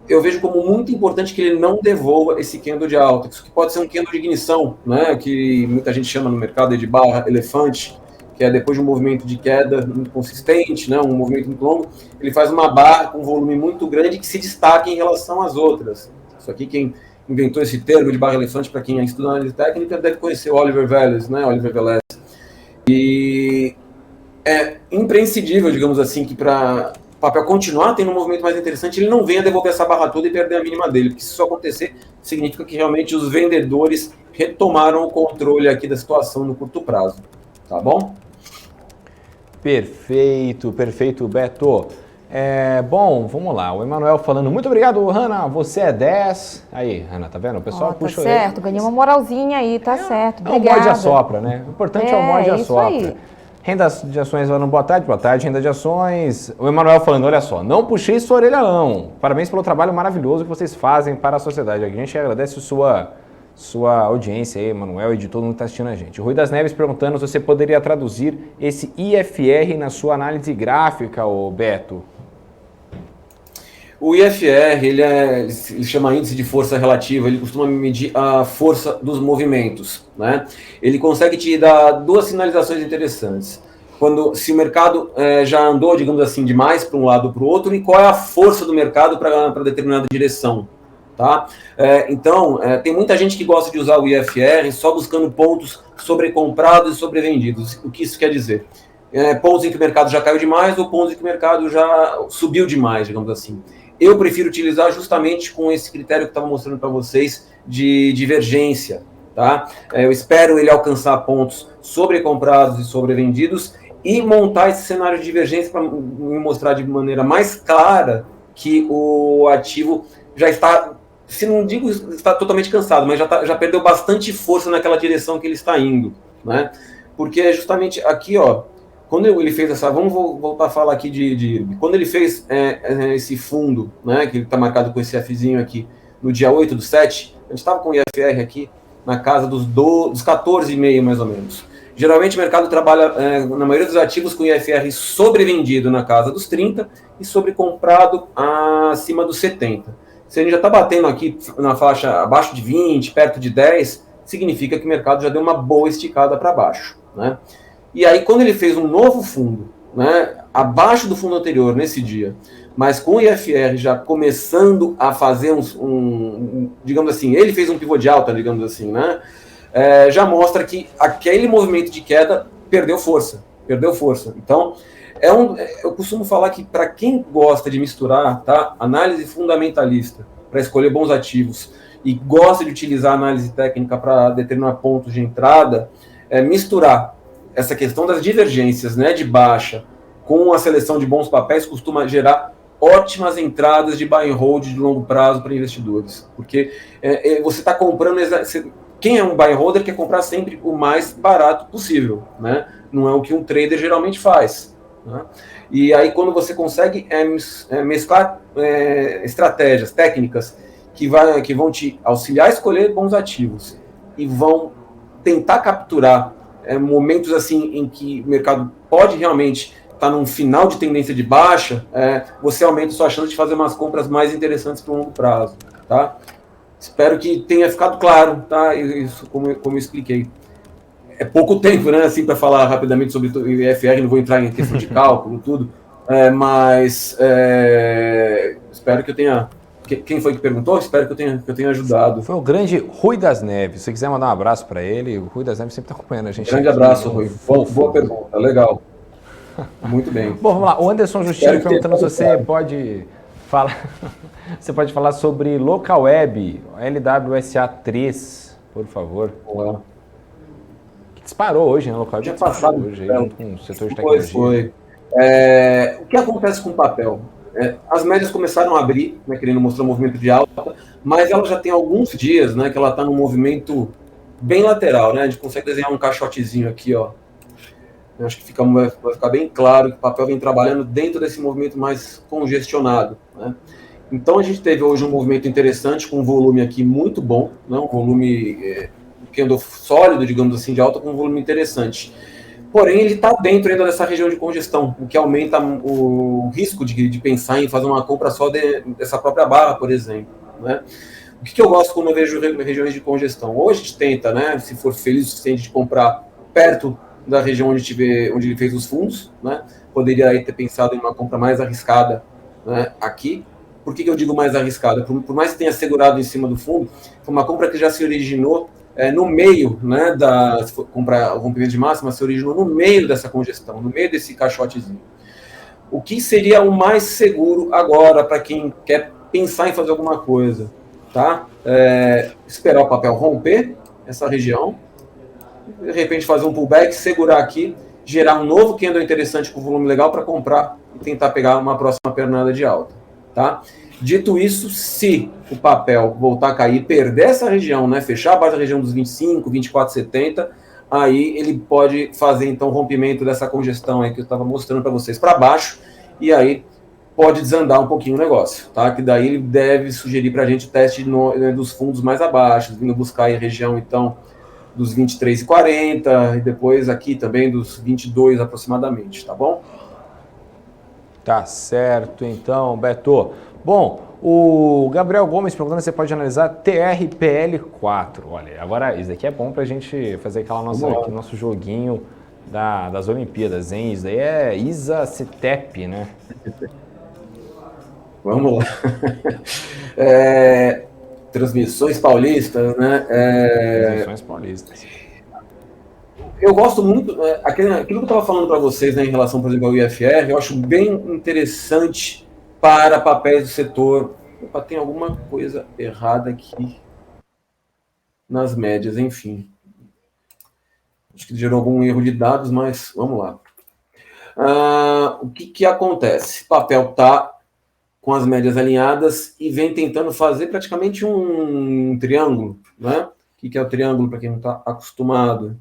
eu vejo como muito importante que ele não devolva esse candle de alta. Isso que pode ser um candle de ignição, né, que muita gente chama no mercado de barra elefante, que é depois de um movimento de queda muito consistente, né, um movimento muito longo, ele faz uma barra com um volume muito grande que se destaca em relação às outras. Isso aqui, quem inventou esse termo de barra elefante, para quem estuda análise técnica, deve conhecer o Oliver Velez, né, Oliver Velez. E é imprescindível, digamos assim, que para o papel continuar tendo um movimento mais interessante, ele não venha devolver essa barra toda e perder a mínima dele, porque se isso acontecer, significa que realmente os vendedores retomaram o controle aqui da situação no curto prazo. Tá bom? Perfeito, perfeito, Beto. Bom, vamos lá. O Emanuel falando, muito obrigado, Hanna, você é 10. Aí, Hanna, tá vendo? O pessoal puxa ele. Tá certo, ganhei uma moralzinha aí, tá certo. Obrigada. É o morde a sopra, né? O importante é o morde a sopra. Aí. Renda de ações, boa tarde, renda de ações. O Emanuel falando, olha só, não puxei sua orelha não. Parabéns pelo trabalho maravilhoso que vocês fazem para a sociedade. A gente agradece sua audiência aí, Emanuel, e de todo mundo que está assistindo a gente. O Rui das Neves perguntando se você poderia traduzir esse IFR na sua análise gráfica, ô Beto. O IFR, ele chama índice de força relativa, ele costuma medir a força dos movimentos, né? Ele consegue te dar duas sinalizações interessantes. Se o mercado já andou, digamos assim, demais para um lado ou para o outro, e qual é a força do mercado para determinada direção, tá? Então, tem muita gente que gosta de usar o IFR só buscando pontos sobrecomprados e sobrevendidos. O que isso quer dizer? Pontos em que o mercado já caiu demais ou pontos em que o mercado já subiu demais, digamos assim. Eu prefiro utilizar justamente com esse critério que eu estava mostrando para vocês de divergência, tá? Eu espero ele alcançar pontos sobrecomprados e sobrevendidos e montar esse cenário de divergência para me mostrar de maneira mais clara que o ativo já está, se não digo está totalmente cansado, mas já perdeu bastante força naquela direção que ele está indo, né? Porque justamente aqui, ó, quando ele fez vamos voltar a falar aqui quando ele fez esse fundo, né, que ele está marcado com esse Fzinho aqui, no dia 8/7, a gente estava com o IFR aqui na casa dos 14,5 mais ou menos. Geralmente o mercado trabalha, na maioria dos ativos, com o IFR sobrevendido na casa dos 30 e sobrecomprado acima dos 70. Se a gente já está batendo aqui na faixa abaixo de 20, perto de 10, significa que o mercado já deu uma boa esticada para baixo, né? E aí, quando ele fez um novo fundo, né, abaixo do fundo anterior, nesse dia, mas com o IFR já começando a fazer digamos assim, ele fez um pivô de alta, digamos assim, né, já mostra que aquele movimento de queda perdeu força. Então, eu costumo falar que para quem gosta de misturar, tá, análise fundamentalista para escolher bons ativos e gosta de utilizar análise técnica para determinar pontos de entrada, misturar essa questão das divergências, né, de baixa com a seleção de bons papéis costuma gerar ótimas entradas de buy and hold de longo prazo para investidores, porque você está comprando, quem é um buy and holder quer comprar sempre o mais barato possível, né? Não é o que um trader geralmente faz, né? E aí quando você consegue mesclar estratégias, técnicas que vão te auxiliar a escolher bons ativos e vão tentar capturar momentos assim em que o mercado pode realmente estar num final de tendência de baixa, você aumenta sua chance de fazer umas compras mais interessantes para o longo prazo, tá? Espero que tenha ficado claro, tá? Isso como eu expliquei. É pouco tempo, né, assim, para falar rapidamente sobre o IFR, não vou entrar em questão de cálculo, tudo, mas espero que eu tenha... Quem foi que perguntou? Espero que eu tenha ajudado. Foi o grande Rui das Neves. Se você quiser mandar um abraço para ele, o Rui das Neves sempre está acompanhando a gente. Grande aqui, abraço, Rui. Boa pergunta, legal. Muito bem. Bom, vamos lá. O Anderson Justino perguntando se você pode falar. Você pode falar sobre Local Web, LWSA3. por favor. Boa. Que disparou hoje, né? O local Já passado hoje, aí, junto com o setor de Foi, tecnologia. foi. O que acontece com o papel? As médias começaram a abrir, né, querendo mostrar um movimento de alta, mas ela já tem alguns dias, né, que ela está num movimento bem lateral, né? A gente consegue desenhar um caixotezinho aqui, ó. Eu acho que vai ficar bem claro que o papel vem trabalhando dentro desse movimento mais congestionado, né? Então a gente teve hoje um movimento interessante com um volume aqui muito bom, né? Um volume que andou sólido, digamos assim, de alta, com um volume interessante. Porém, ele está dentro ainda dessa região de congestão, o que aumenta o risco de pensar em fazer uma compra só dessa própria barra, por exemplo, né? O que eu gosto quando eu vejo regiões de congestão? Ou a gente tenta, né, se for feliz o suficiente, de comprar perto da região onde ele fez os fundos, né? Poderia aí ter pensado em uma compra mais arriscada, né, aqui. Por que eu digo mais arriscada? Por mais que tenha segurado em cima do fundo, foi uma compra que já se originou no meio, né, se for comprar o rompimento de máxima, se originou no meio dessa congestão, no meio desse caixotezinho. O que seria o mais seguro agora para quem quer pensar em fazer alguma coisa, tá? Esperar o papel romper essa região, de repente fazer um pullback, segurar aqui, gerar um novo candle interessante com volume legal para comprar e tentar pegar uma próxima pernada de alta, tá? Dito isso, se o papel voltar a cair, perder essa região, né, fechar abaixo da região dos 25, 24,70, aí ele pode fazer então o rompimento dessa congestão aí que eu estava mostrando para vocês para baixo, e aí pode desandar um pouquinho o negócio, tá? Que daí ele deve sugerir para a gente o teste dos fundos mais abaixo, vindo buscar aí a região então dos 23,40 e depois aqui também dos 22 aproximadamente, tá bom? Tá certo, então, Beto. Bom, o Gabriel Gomes perguntando se você pode analisar TRPL4. Olha, agora isso aqui é bom pra gente fazer aquele nosso joguinho das Olimpíadas, hein? Isso daí é ISA-CETEP, né? Vamos lá. Transmissões paulistas, né? Transmissões paulistas. Eu gosto muito, aquilo que eu estava falando para vocês, né, em relação, por exemplo, ao IFR, eu acho bem interessante para papéis do setor. Opa, tem alguma coisa errada aqui nas médias, enfim. Acho que gerou algum erro de dados, mas vamos lá. O que acontece? O papel está com as médias alinhadas e vem tentando fazer praticamente um triângulo, né? O que é o triângulo, para quem não está acostumado?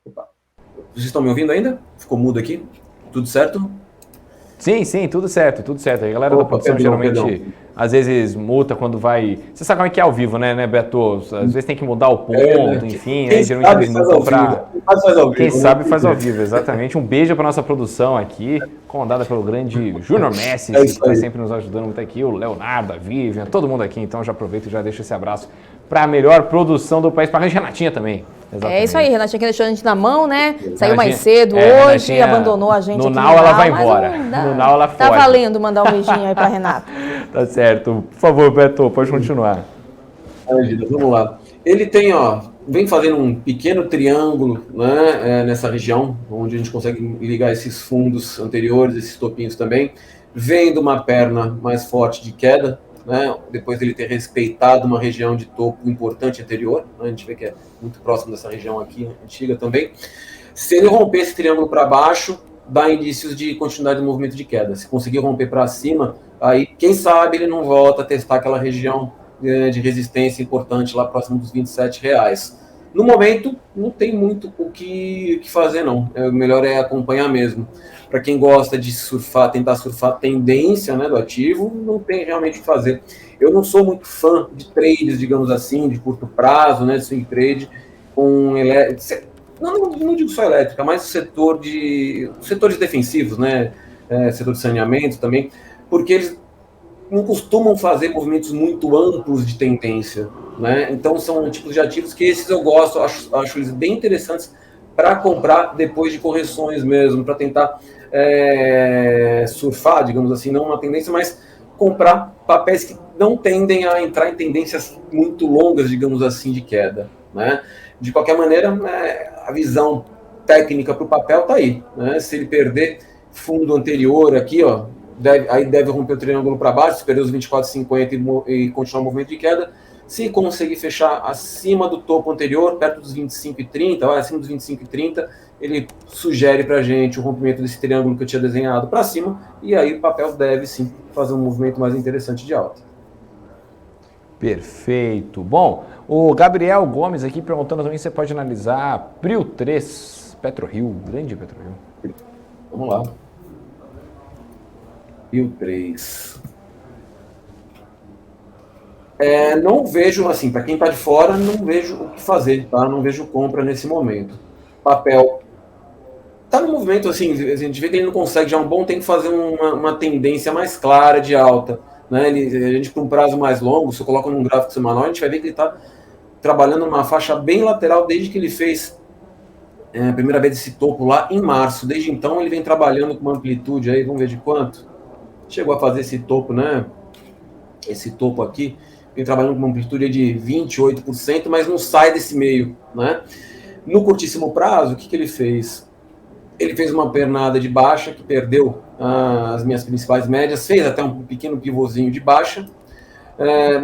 Opa. Vocês estão me ouvindo ainda? Ficou mudo aqui? Tudo certo? Sim, tudo certo. A galera da produção geralmente, às vezes, multa quando vai... Você sabe como é que é ao vivo, né, Beto? Às vezes tem que mudar o ponto, enfim, né? Geralmente eles multam pra... Quem sabe faz ao vivo, exatamente. Um beijo para nossa produção aqui, comandada pelo grande Júnior Messi, que está sempre nos ajudando muito aqui, o Leonardo, a Vivian, todo mundo aqui. Então já aproveito e já deixo esse abraço para a melhor produção do país, para a Renatinha também. Exatamente. É isso aí, Renatinha que deixou a gente na mão, né? Saiu mais cedo hoje, Renatinha, abandonou a gente no aqui. Now ela vai embora. No Now ela foge. Tá valendo mandar um beijinho aí para Renata. Tá certo. Por favor, Beto, pode continuar. Vamos lá. Ele tem, vem fazendo um pequeno triângulo, né, nessa região, onde a gente consegue ligar esses fundos anteriores, esses topinhos também, vem de uma perna mais forte de queda, né, depois dele ter respeitado uma região de topo importante anterior, né, a gente vê que é muito próximo dessa região aqui, antiga também. Se ele romper esse triângulo para baixo, dá indícios de continuidade do movimento de queda. Se conseguir romper para cima, aí, quem sabe, ele não volta a testar aquela região de resistência importante lá próximo dos R$27. No momento, não tem muito o que fazer, não. O melhor é acompanhar mesmo. Para quem gosta de surfar, tentar surfar a tendência, né, do ativo, não tem realmente o que fazer. Eu não sou muito fã de trades, digamos assim, de curto prazo, né, de swing trade, com não digo só elétrica, mas setores defensivos, né, setor de saneamento também, porque eles não costumam fazer movimentos muito amplos de tendência, né? Então são tipos de ativos que esses eu gosto, acho eles bem interessantes para comprar depois de correções mesmo, para tentar surfar, digamos assim, não uma tendência, mas comprar papéis que não tendem a entrar em tendências muito longas, digamos assim, de queda, né? De qualquer maneira, a visão técnica para o papel está aí, né? Se ele perder fundo anterior aqui, deve romper o triângulo para baixo, se perder os 24,50 e continuar o movimento de queda. Se conseguir fechar acima do topo anterior, perto dos 25,30, acima dos 25,30, ele sugere para a gente o rompimento desse triângulo que eu tinha desenhado para cima, e aí o papel deve sim fazer um movimento mais interessante de alta. Perfeito. Bom, o Gabriel Gomes aqui perguntando também se você pode analisar Prio 3, PetroRio, grande PetroRio. Vamos lá. Prio 3. Não vejo, assim, para quem está de fora, não vejo o que fazer, tá? Não vejo compra nesse momento. Papel está no movimento, assim, a gente vê que ele não consegue já há um bom tempo fazer uma tendência mais clara de alta, né? A gente, para um prazo mais longo, se eu coloco num gráfico semanal, a gente vai ver que ele está trabalhando numa faixa bem lateral desde que ele fez a primeira vez esse topo lá em março. Desde então, ele vem trabalhando com uma amplitude aí, vamos ver de quanto? Chegou a fazer esse topo, né? Esse topo aqui, vem trabalhando com uma amplitude de 28%, mas não sai desse meio, né? No curtíssimo prazo, o que ele fez? Ele fez uma pernada de baixa, que perdeu as minhas principais médias, fez até um pequeno pivôzinho de baixa,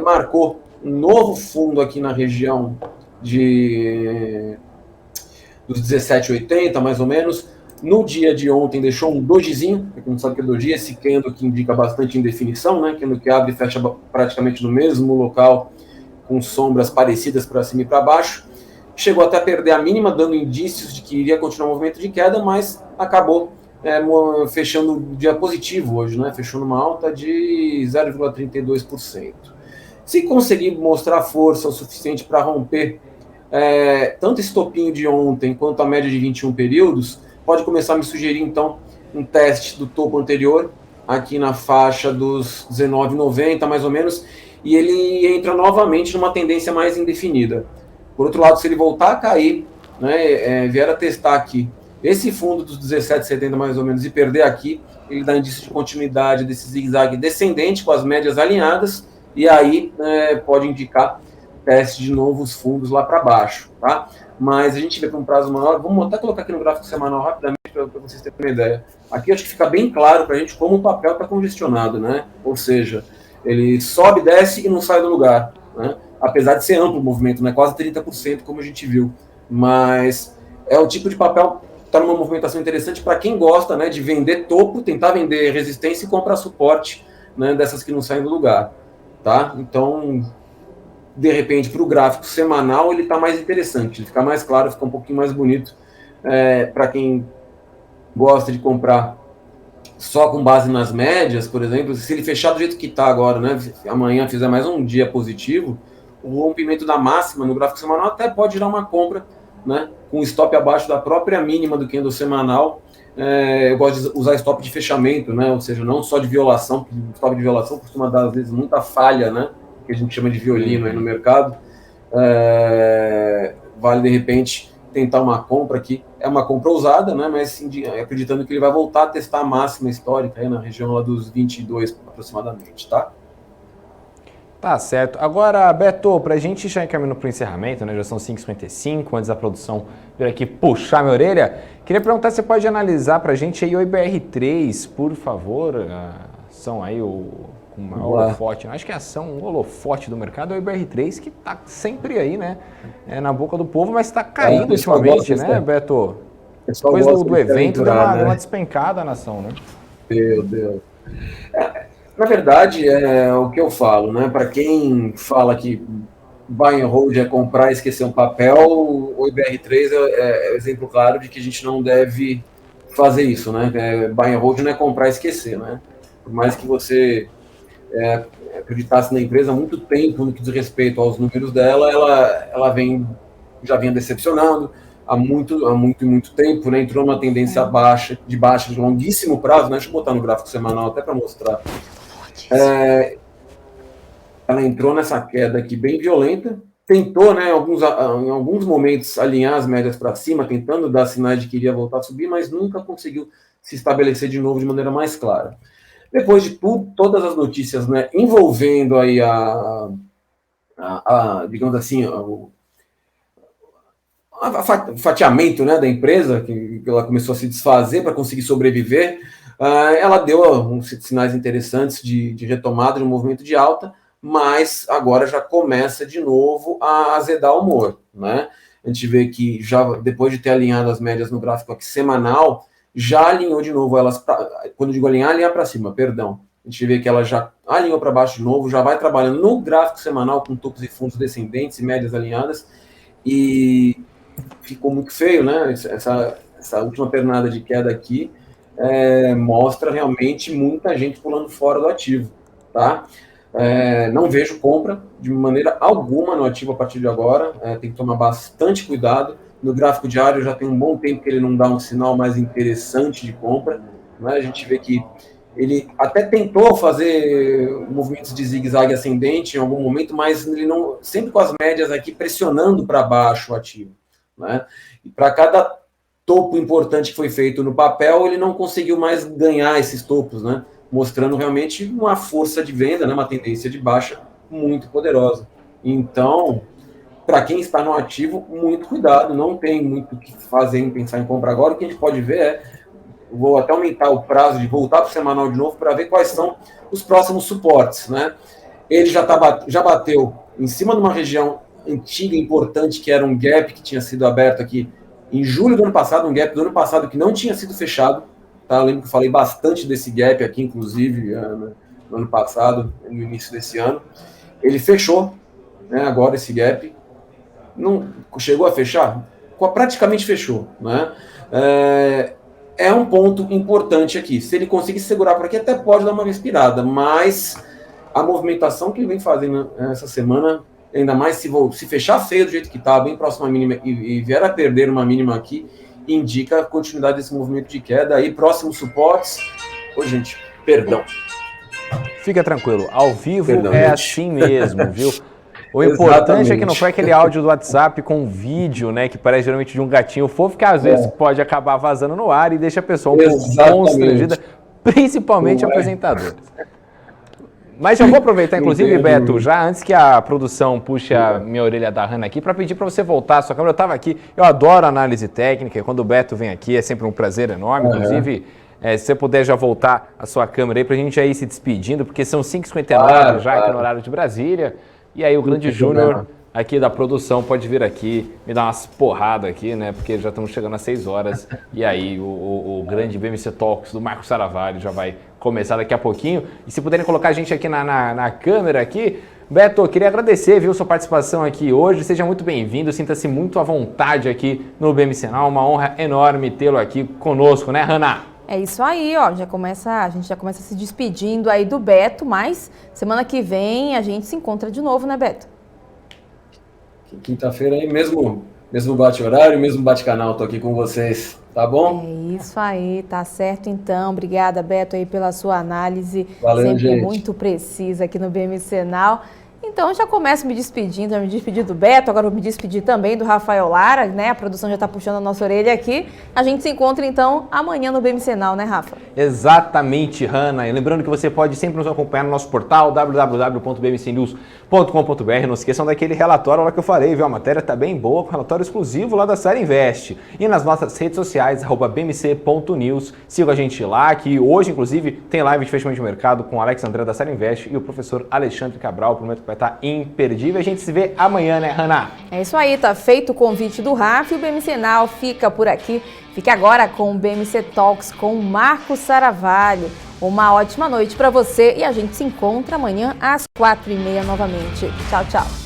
marcou um novo fundo aqui na região dos 17,80, mais ou menos. No dia de ontem deixou um dojizinho, para quem não sabe o que é doji, esse candle que indica bastante indefinição, né? Candle que abre e fecha praticamente no mesmo local, com sombras parecidas para cima e para baixo. Chegou até a perder a mínima, dando indícios de que iria continuar o movimento de queda, mas acabou fechando o dia positivo hoje, né? Fechou numa alta de 0,32%. Se conseguir mostrar força o suficiente para romper tanto esse topinho de ontem quanto a média de 21 períodos, pode começar a me sugerir, então, um teste do topo anterior, aqui na faixa dos 19,90, mais ou menos, e ele entra novamente numa tendência mais indefinida. Por outro lado, se ele voltar a cair, né, vier a testar aqui esse fundo dos 17,70 mais ou menos e perder aqui, ele dá indício de continuidade desse zigue-zague descendente com as médias alinhadas, e aí pode indicar teste de novos fundos lá para baixo, tá? Mas a gente vê para um prazo maior, vamos até colocar aqui no gráfico semanal rapidamente para vocês terem uma ideia. Aqui acho que fica bem claro para a gente como o papel está congestionado, né? Ou seja, ele sobe, desce e não sai do lugar, né? Apesar de ser amplo o movimento, né? Quase 30%, como a gente viu. Mas é o tipo de papel que está numa movimentação interessante para quem gosta, né, de vender topo, tentar vender resistência e comprar suporte, né, dessas que não saem do lugar, tá? Então, de repente, para o gráfico semanal, ele está mais interessante, ele fica mais claro, fica um pouquinho mais bonito. Para quem gosta de comprar só com base nas médias, por exemplo, se ele fechar do jeito que está agora, né, amanhã fizer mais um dia positivo, o rompimento da máxima no gráfico semanal até pode gerar uma compra, né, com stop abaixo da própria mínima do candle semanal. Eu gosto de usar stop de fechamento, né, ou seja, não só de violação, porque stop de violação costuma dar, às vezes, muita falha, né, que a gente chama de violino aí no mercado. Vale, de repente, tentar uma compra aqui. É uma compra ousada, né, mas acreditando que ele vai voltar a testar a máxima histórica aí na região lá dos 22 aproximadamente, tá? Tá certo. Agora, Beto, para a gente já encaminhando para o encerramento, né, já são 5h55, antes da produção vir aqui puxar minha orelha, queria perguntar se você pode analisar para a gente aí o IBR3, por favor, a ação aí, o maior holofote, acho que a ação, um holofote do mercado é o IBR3, que está sempre aí, né, na boca do povo, mas está caindo ultimamente, né, Beto? Depois do evento, deu uma despencada na ação, né? Meu Deus. Na verdade, é o que eu falo, né? Para quem fala que buy and hold é comprar e esquecer um papel, o IBR3 é exemplo claro de que a gente não deve fazer isso, né? Buy and hold não é comprar e esquecer, né? Por mais que você acreditasse na empresa há muito tempo no que diz respeito aos números dela, ela já vinha decepcionando há muito tempo, né? Entrou numa tendência de baixa de longuíssimo prazo, né? Deixa eu botar no gráfico semanal até para mostrar. Ela entrou nessa queda aqui bem violenta, tentou, né, em alguns momentos alinhar as médias para cima, tentando dar sinais de que iria voltar a subir, mas nunca conseguiu se estabelecer de novo de maneira mais clara. Depois de todas as notícias, né, envolvendo aí digamos assim, o fatiamento, né, da empresa, que ela começou a se desfazer para conseguir sobreviver, ela deu uns sinais interessantes de retomada de um movimento de alta, mas agora já começa de novo a azedar o humor, né? A gente vê que já depois de ter alinhado as médias no gráfico aqui semanal, já alinhou de novo elas, quando eu digo alinhar para cima, perdão. A gente vê que ela já alinhou para baixo de novo, já vai trabalhando no gráfico semanal com topos e fundos descendentes e médias alinhadas, e ficou muito feio, né? Essa última pernada de queda aqui mostra realmente muita gente pulando fora do ativo, tá? Não vejo compra de maneira alguma no ativo a partir de agora, tem que tomar bastante cuidado. No gráfico diário já tem um bom tempo que ele não dá um sinal mais interessante de compra, né? A gente vê que ele até tentou fazer movimentos de zigue-zague ascendente em algum momento, mas ele não, sempre com as médias aqui pressionando para baixo o ativo, né? E para cada topo importante que foi feito no papel, ele não conseguiu mais ganhar esses topos, né? Mostrando realmente uma força de venda, né? Uma tendência de baixa muito poderosa. Então, para quem está no ativo, muito cuidado, não tem muito o que fazer em pensar em compra agora. O que a gente pode ver vou até aumentar o prazo de voltar para o semanal de novo para ver quais são os próximos suportes, né? Ele já bateu em cima de uma região antiga, importante, que era um gap que tinha sido aberto aqui em julho do ano passado, um gap do ano passado que não tinha sido fechado, tá? Eu lembro que eu falei bastante desse gap aqui, inclusive, no ano passado, no início desse ano. Ele fechou, né, agora esse gap. Não chegou a fechar? Praticamente fechou, né? É um ponto importante aqui. Se ele conseguir segurar por aqui, até pode dar uma respirada, mas a movimentação que ele vem fazendo essa semana, ainda mais se fechar feio do jeito que está, bem próximo à mínima, e vier a perder uma mínima aqui, indica a continuidade desse movimento de queda. Aí, próximos suportes... Ô, gente, perdão. Fica tranquilo, ao vivo perdão, gente. Assim mesmo, viu? O importante Exatamente. É que não foi aquele áudio do WhatsApp com vídeo, né, que parece geralmente de um gatinho fofo, que às vezes pode acabar vazando no ar e deixa a pessoa um pouco constrangida, principalmente apresentadores. Mas eu vou aproveitar, inclusive, Beto, já antes que a produção puxe a minha orelha da Hanna aqui, para pedir para você voltar a sua câmera. Eu estava aqui, eu adoro análise técnica, quando o Beto vem aqui é sempre um prazer enorme, inclusive... se você puder já voltar a sua câmera aí para a gente já ir se despedindo, porque são 5h59 já aqui no horário de Brasília. E aí o grande Júnior aqui da produção pode vir aqui, me dar umas porradas aqui, né? Porque já estamos chegando às 6 horas. E aí o grande BMC Talks do Marco Saravalho já vai começar daqui a pouquinho. E se puderem colocar a gente aqui na câmera aqui. Beto, eu queria agradecer, viu, sua participação aqui hoje. Seja muito bem-vindo, sinta-se muito à vontade aqui no BMC Now. Uma honra enorme tê-lo aqui conosco, né, Hanna? É isso aí, ó, a gente já começa se despedindo aí do Beto, mas semana que vem a gente se encontra de novo, né, Beto? Quinta-feira aí, mesmo bate-horário, mesmo bate-canal, tô aqui com vocês, tá bom? É isso aí, tá certo então. Obrigada, Beto, aí pela sua análise. Valeu, sempre gente. Muito precisa aqui no BMC Now. Então, já começo me despedindo, já me despedi do Beto, agora vou me despedir também do Rafael Lara, né? A produção já está puxando a nossa orelha aqui. A gente se encontra, então, amanhã no BMC Now, né, Rafa? Exatamente, Hanna. E lembrando que você pode sempre nos acompanhar no nosso portal, www.bmcnews.com.br. Não esqueçam daquele relatório lá que eu falei, viu? A matéria está bem boa, com relatório exclusivo lá da Série Invest. E nas nossas redes sociais, @bmc.news. Siga a gente lá, que hoje, inclusive, tem live de fechamento de mercado com o Alex André da Série Invest e o professor Alexandre Cabral, prometo que vai estar imperdível. A gente se vê amanhã, né, Hanna? É isso aí, tá feito o convite do Rafa e o BMC Now fica por aqui. Fique agora com o BMC Talks com o Marco Saravalho. Uma ótima noite para você e a gente se encontra amanhã às 4h30 novamente. Tchau, tchau.